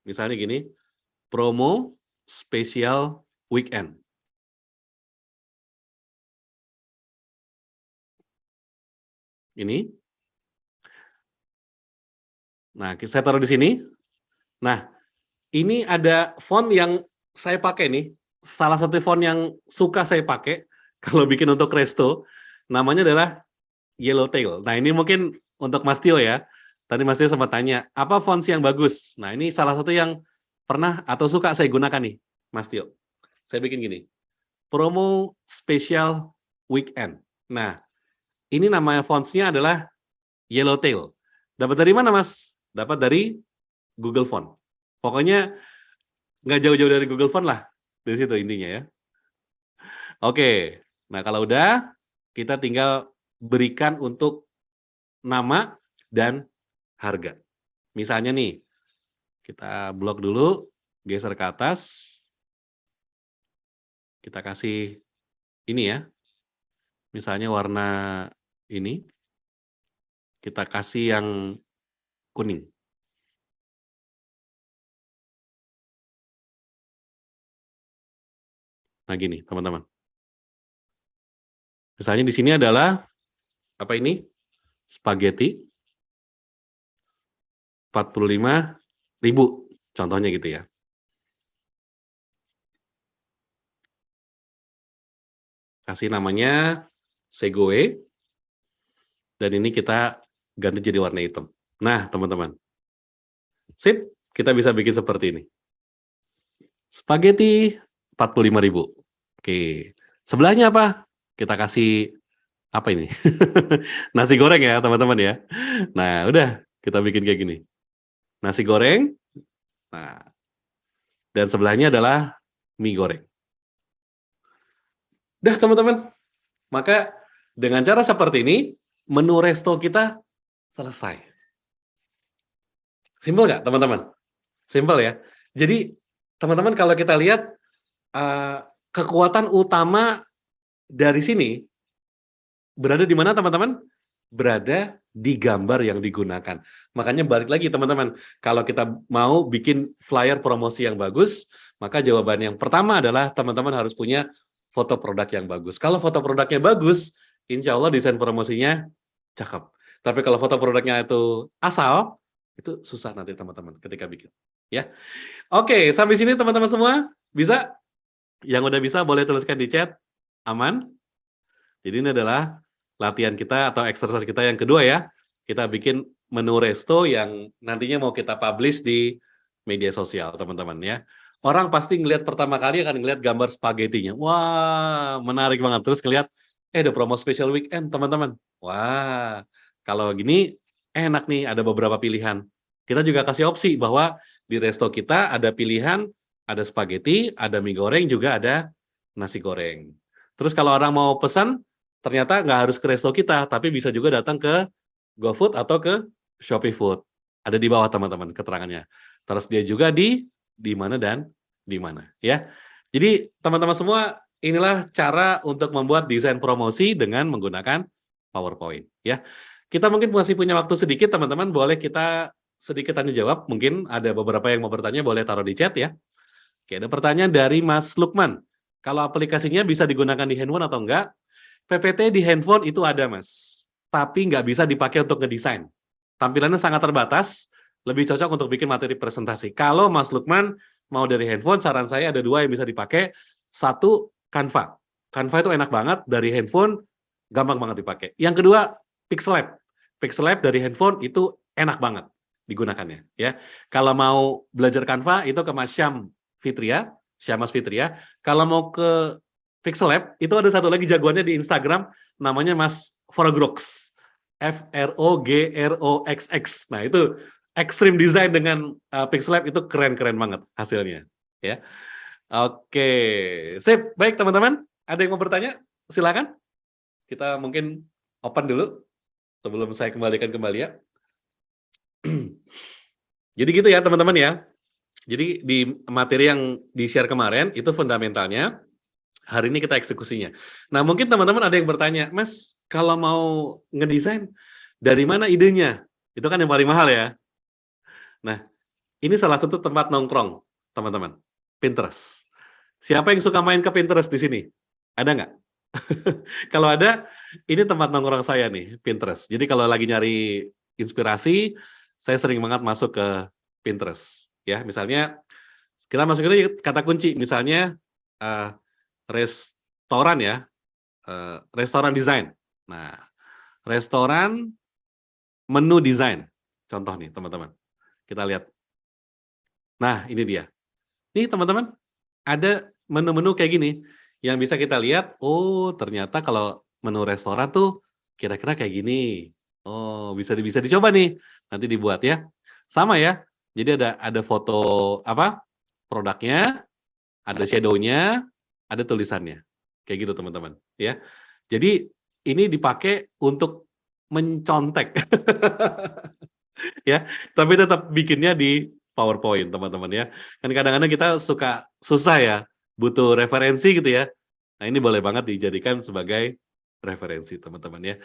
Misalnya gini, promo spesial weekend. Ini. Nah, saya taruh di sini. Nah, ini ada font yang saya pakai nih. Salah satu font yang suka saya pakai kalau bikin untuk Resto, namanya adalah Yellowtail. Nah, ini mungkin untuk Mas Tio ya. Tadi Mas Tio sempat tanya, apa font yang bagus? Nah, ini salah satu yang pernah atau suka saya gunakan nih, Mas Tio. Saya bikin gini, promo spesial weekend. Nah, ini nama fontsnya adalah Yellowtail. Dapat dari mana, Mas? Dapat dari Google Font. Pokoknya nggak jauh-jauh dari Google Font lah. Dari situ intinya ya. Oke. Nah, kalau udah, kita tinggal berikan untuk nama dan harga. Misalnya nih, kita blok dulu, geser ke atas. Kita kasih ini ya. Misalnya warna ini. Kita kasih yang kuning. Nah, gini, teman-teman. Misalnya di sini adalah apa ini? Spaghetti 45.000, contohnya gitu ya. Kasih namanya Segoe, dan ini kita ganti jadi warna hitam. Nah, teman-teman. Sip, kita bisa bikin seperti ini. Spaghetti 45.000. Oke. Sebelahnya apa? Kita kasih apa ini? Nasi goreng ya, teman-teman ya. Nah, udah kita bikin kayak gini. Nasi goreng. Nah, dan sebelahnya adalah mie goreng. Dah, teman-teman. Maka dengan cara seperti ini, menu resto kita selesai. Simpel nggak, teman-teman? Simpel ya. Jadi, teman-teman kalau kita lihat kekuatan utama dari sini berada di mana, teman-teman? Berada di gambar yang digunakan. Makanya balik lagi, teman-teman. Kalau kita mau bikin flyer promosi yang bagus, maka jawaban yang pertama adalah teman-teman harus punya foto produk yang bagus. Kalau foto produknya bagus, insya Allah desain promosinya cakep. Tapi kalau foto produknya itu asal, itu susah nanti teman-teman ketika bikin. Ya, oke, sampai sini teman-teman semua bisa? Yang udah bisa boleh tuliskan di chat. Aman? Jadi ini adalah latihan kita atau exercise kita yang kedua ya. Kita bikin menu resto yang nantinya mau kita publish di media sosial, teman-teman ya. Orang pasti ngelihat pertama kali akan ngelihat gambar spaghettinya. Wah, menarik banget. Terus ngelihat, ada promo special weekend, teman-teman. Wah, kalau gini enak nih, ada beberapa pilihan. Kita juga kasih opsi bahwa di resto kita ada pilihan, ada spaghetti, ada mie goreng, juga ada nasi goreng. Terus kalau orang mau pesan, ternyata nggak harus ke resto kita, tapi bisa juga datang ke GoFood atau ke Shopee Food. Ada di bawah, teman-teman, keterangannya. Terus dia juga di mana dan di mana, ya. Jadi, teman-teman semua, inilah cara untuk membuat desain promosi dengan menggunakan PowerPoint, ya. Kita mungkin masih punya waktu sedikit, teman-teman, boleh kita sedikit tanya jawab, mungkin ada beberapa yang mau bertanya, boleh taruh di chat, ya. Oke, ada pertanyaan dari Mas Lukman. Kalau aplikasinya bisa digunakan di handphone atau enggak? PPT di handphone itu ada, Mas. Tapi nggak bisa dipakai untuk ngedesain. Tampilannya sangat terbatas, lebih cocok untuk bikin materi presentasi. Kalau Mas Lukman mau dari handphone, saran saya ada dua yang bisa dipakai. Satu, Canva. Canva itu enak banget, dari handphone, gampang banget dipakai. Yang kedua, Pixel Lab dari handphone itu enak banget digunakannya. Ya, kalau mau belajar Canva, itu ke Mas Syamas Fitria. Kalau mau ke Pixel Lab, itu ada satu lagi jagoannya di Instagram, namanya Mas Frogrox. FROGROXX. Nah, itu extreme design dengan Pixel Lab, itu keren-keren banget hasilnya. Ya, oke. Sip, baik teman-teman. Ada yang mau bertanya? Silakan. Kita mungkin open dulu, sebelum saya kembalikan kembali ya. Jadi gitu ya teman-teman ya. Jadi di materi yang di-share kemarin, itu fundamentalnya. Hari ini kita eksekusinya. Nah, mungkin teman-teman ada yang bertanya, Mas, kalau mau ngedesain, dari mana idenya? Itu kan yang paling mahal ya. Nah, ini salah satu tempat nongkrong, teman-teman. Pinterest. Siapa yang suka main ke Pinterest di sini? Ada nggak? Kalau ada, ini tempat nongkrong saya nih, Pinterest. Jadi kalau lagi nyari inspirasi, saya sering banget masuk ke Pinterest. Ya, misalnya, kita masukin aja kata kunci, misalnya, restoran ya, restoran desain. Nah, restoran menu desain. Contoh nih, teman-teman. Kita lihat. Nah, ini dia. Nih, teman-teman, ada menu-menu kayak gini yang bisa kita lihat. Oh, ternyata kalau menu restoran tuh kira-kira kayak gini. Oh, bisa dicoba nih. Nanti dibuat ya. Sama ya. Jadi ada foto apa? Produknya, ada shadow-nya, ada tulisannya. Kayak gitu, teman-teman, ya. Jadi ini dipakai untuk mencontek. Ya, tapi tetap bikinnya di PowerPoint, teman-teman ya. Kan kadang-kadang kita suka susah ya, butuh referensi gitu ya. Nah, ini boleh banget dijadikan sebagai referensi, teman-teman ya.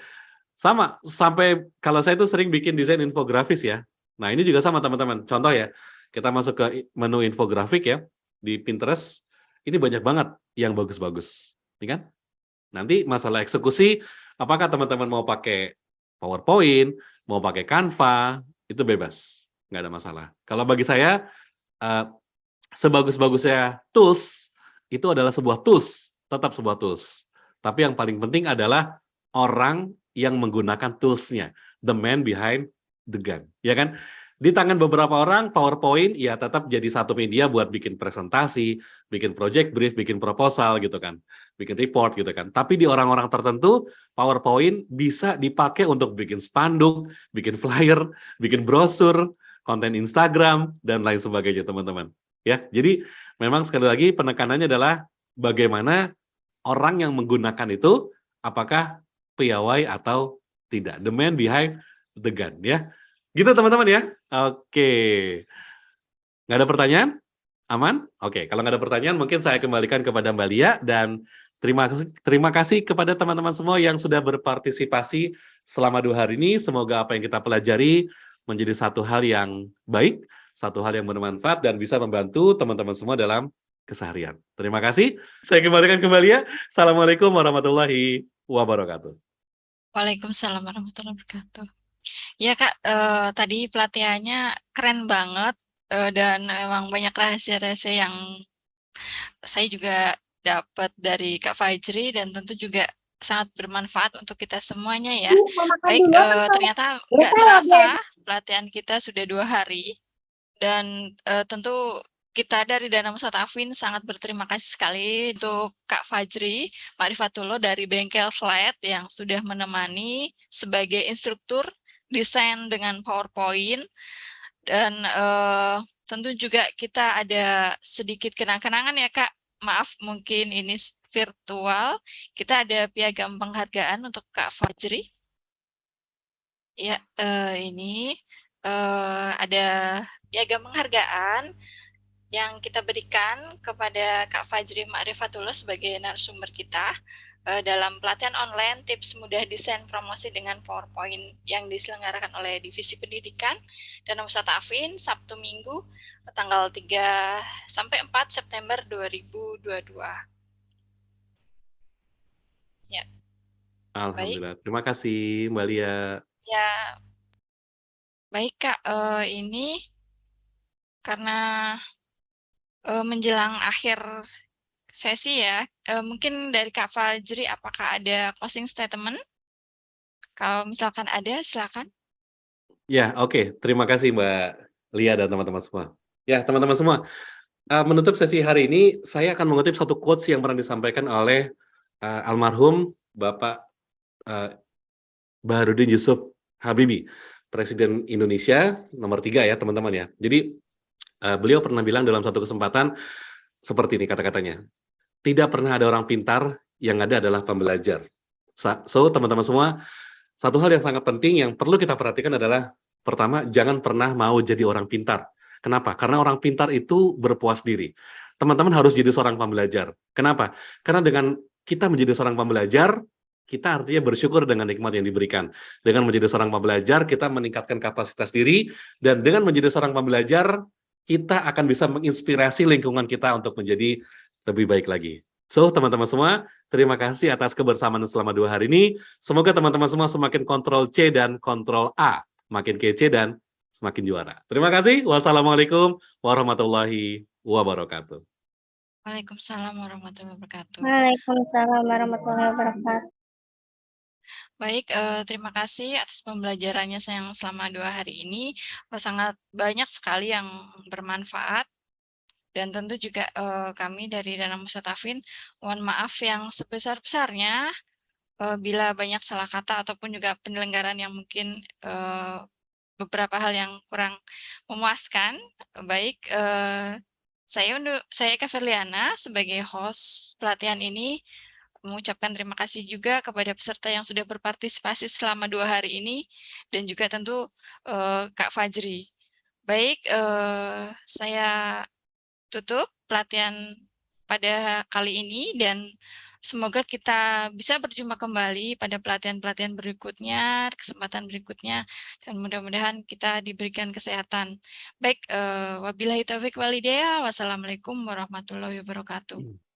Sama, sampai kalau saya itu sering bikin desain infografis ya. Nah, ini juga sama, teman-teman. Contoh ya, kita masuk ke menu infografik ya, di Pinterest. ini banyak banget yang bagus-bagus, ya kan? Nanti masalah eksekusi, apakah teman-teman mau pakai PowerPoint, mau pakai Canva, itu bebas, nggak ada masalah. Kalau bagi saya, sebagus-bagusnya tools, itu adalah sebuah tools, tetap sebuah tools. Tapi yang paling penting adalah orang yang menggunakan tools-nya, the man behind the gun, ya kan? Di tangan beberapa orang, PowerPoint ya tetap jadi satu media buat bikin presentasi, bikin project brief, bikin proposal gitu kan, bikin report gitu kan. Tapi di orang-orang tertentu, PowerPoint bisa dipakai untuk bikin spanduk, bikin flyer, bikin brosur, konten Instagram, dan lain sebagainya, teman-teman. Ya, jadi memang sekali lagi penekanannya adalah bagaimana orang yang menggunakan itu apakah piawai atau tidak. The man behind the gun, ya. Gitu teman-teman ya. Oke. Nggak ada pertanyaan? Aman? Oke, kalau nggak ada pertanyaan mungkin saya kembalikan kepada Mbak Lia dan terima kasih kepada teman-teman semua yang sudah berpartisipasi selama 2 hari ini. Semoga apa yang kita pelajari menjadi satu hal yang baik, satu hal yang bermanfaat dan bisa membantu teman-teman semua dalam keseharian. Terima kasih. Saya kembalikan ke Mbak Lia. Assalamualaikum warahmatullahi wabarakatuh. Waalaikumsalam warahmatullahi wabarakatuh. Ya Kak, tadi pelatihannya keren banget dan memang banyak rahasia-rahasia yang saya juga dapat dari Kak Fajri dan tentu juga sangat bermanfaat untuk kita semuanya ya. Baik, ternyata nggak terasa pelatihan kita sudah 2 hari dan tentu kita dari Dana Musatafin sangat berterima kasih sekali untuk Kak Fajri Ma'rifatullah dari Bengkel Slide yang sudah menemani sebagai instruktur desain dengan PowerPoint dan tentu juga kita ada sedikit kenang-kenangan ya Kak. Maaf mungkin ini virtual. Kita ada piagam penghargaan untuk Kak Fajri. Ya, ini ada piagam penghargaan yang kita berikan kepada Kak Fajri Ma'rifatullah sebagai narasumber kita dalam pelatihan online tips mudah desain promosi dengan PowerPoint yang diselenggarakan oleh Divisi Pendidikan dan Musatafin Sabtu Minggu tanggal 3 sampai 4 September 2022. Ya. Alhamdulillah. Baik. Terima kasih Mbak Lia. Ya. Baik Kak, ini karena menjelang akhir sesi ya, mungkin dari Kak Fajri apakah ada closing statement? Kalau misalkan ada, silakan. Ya, oke. Terima kasih Mbak Lia dan teman-teman semua. Ya, teman-teman semua, menutup sesi hari ini, saya akan mengutip satu quotes yang pernah disampaikan oleh almarhum Bapak Baharudin Yusuf Habibie, Presiden Indonesia nomor 3 ya, teman-teman ya. Jadi, beliau pernah bilang dalam satu kesempatan, seperti ini kata-katanya, tidak pernah ada orang pintar, yang ada adalah pembelajar. So, teman-teman semua, satu hal yang sangat penting yang perlu kita perhatikan adalah, pertama, jangan pernah mau jadi orang pintar. Kenapa? Karena orang pintar itu berpuas diri. Teman-teman harus jadi seorang pembelajar. Kenapa? Karena dengan kita menjadi seorang pembelajar, kita artinya bersyukur dengan nikmat yang diberikan. Dengan menjadi seorang pembelajar, kita meningkatkan kapasitas diri, dan dengan menjadi seorang pembelajar, kita akan bisa menginspirasi lingkungan kita untuk menjadi lebih baik lagi. So, teman-teman semua, terima kasih atas kebersamaan selama 2 hari ini. Semoga teman-teman semua semakin kontrol C dan kontrol A, makin kece dan semakin juara. Terima kasih. Wassalamualaikum warahmatullahi wabarakatuh. Waalaikumsalam warahmatullahi wabarakatuh. Waalaikumsalam warahmatullahi wabarakatuh. Baik, terima kasih atas pembelajarannya yang selama 2 hari ini. Sangat banyak sekali yang bermanfaat. Dan tentu juga kami dari Dana Musatafin mohon maaf yang sebesar-besarnya bila banyak salah kata ataupun juga penyelenggaraan yang mungkin beberapa hal yang kurang memuaskan. Baik, saya Eka Firliana sebagai host pelatihan ini mengucapkan terima kasih juga kepada peserta yang sudah berpartisipasi selama 2 hari ini dan juga tentu Kak Fajri. Baik, saya tutup pelatihan pada kali ini dan Semoga kita bisa berjumpa kembali pada pelatihan-pelatihan berikutnya, kesempatan berikutnya, dan mudah-mudahan kita diberikan kesehatan. Baik, wabillahi taufiq walhidayah. Wassalamualaikum warahmatullahi wabarakatuh.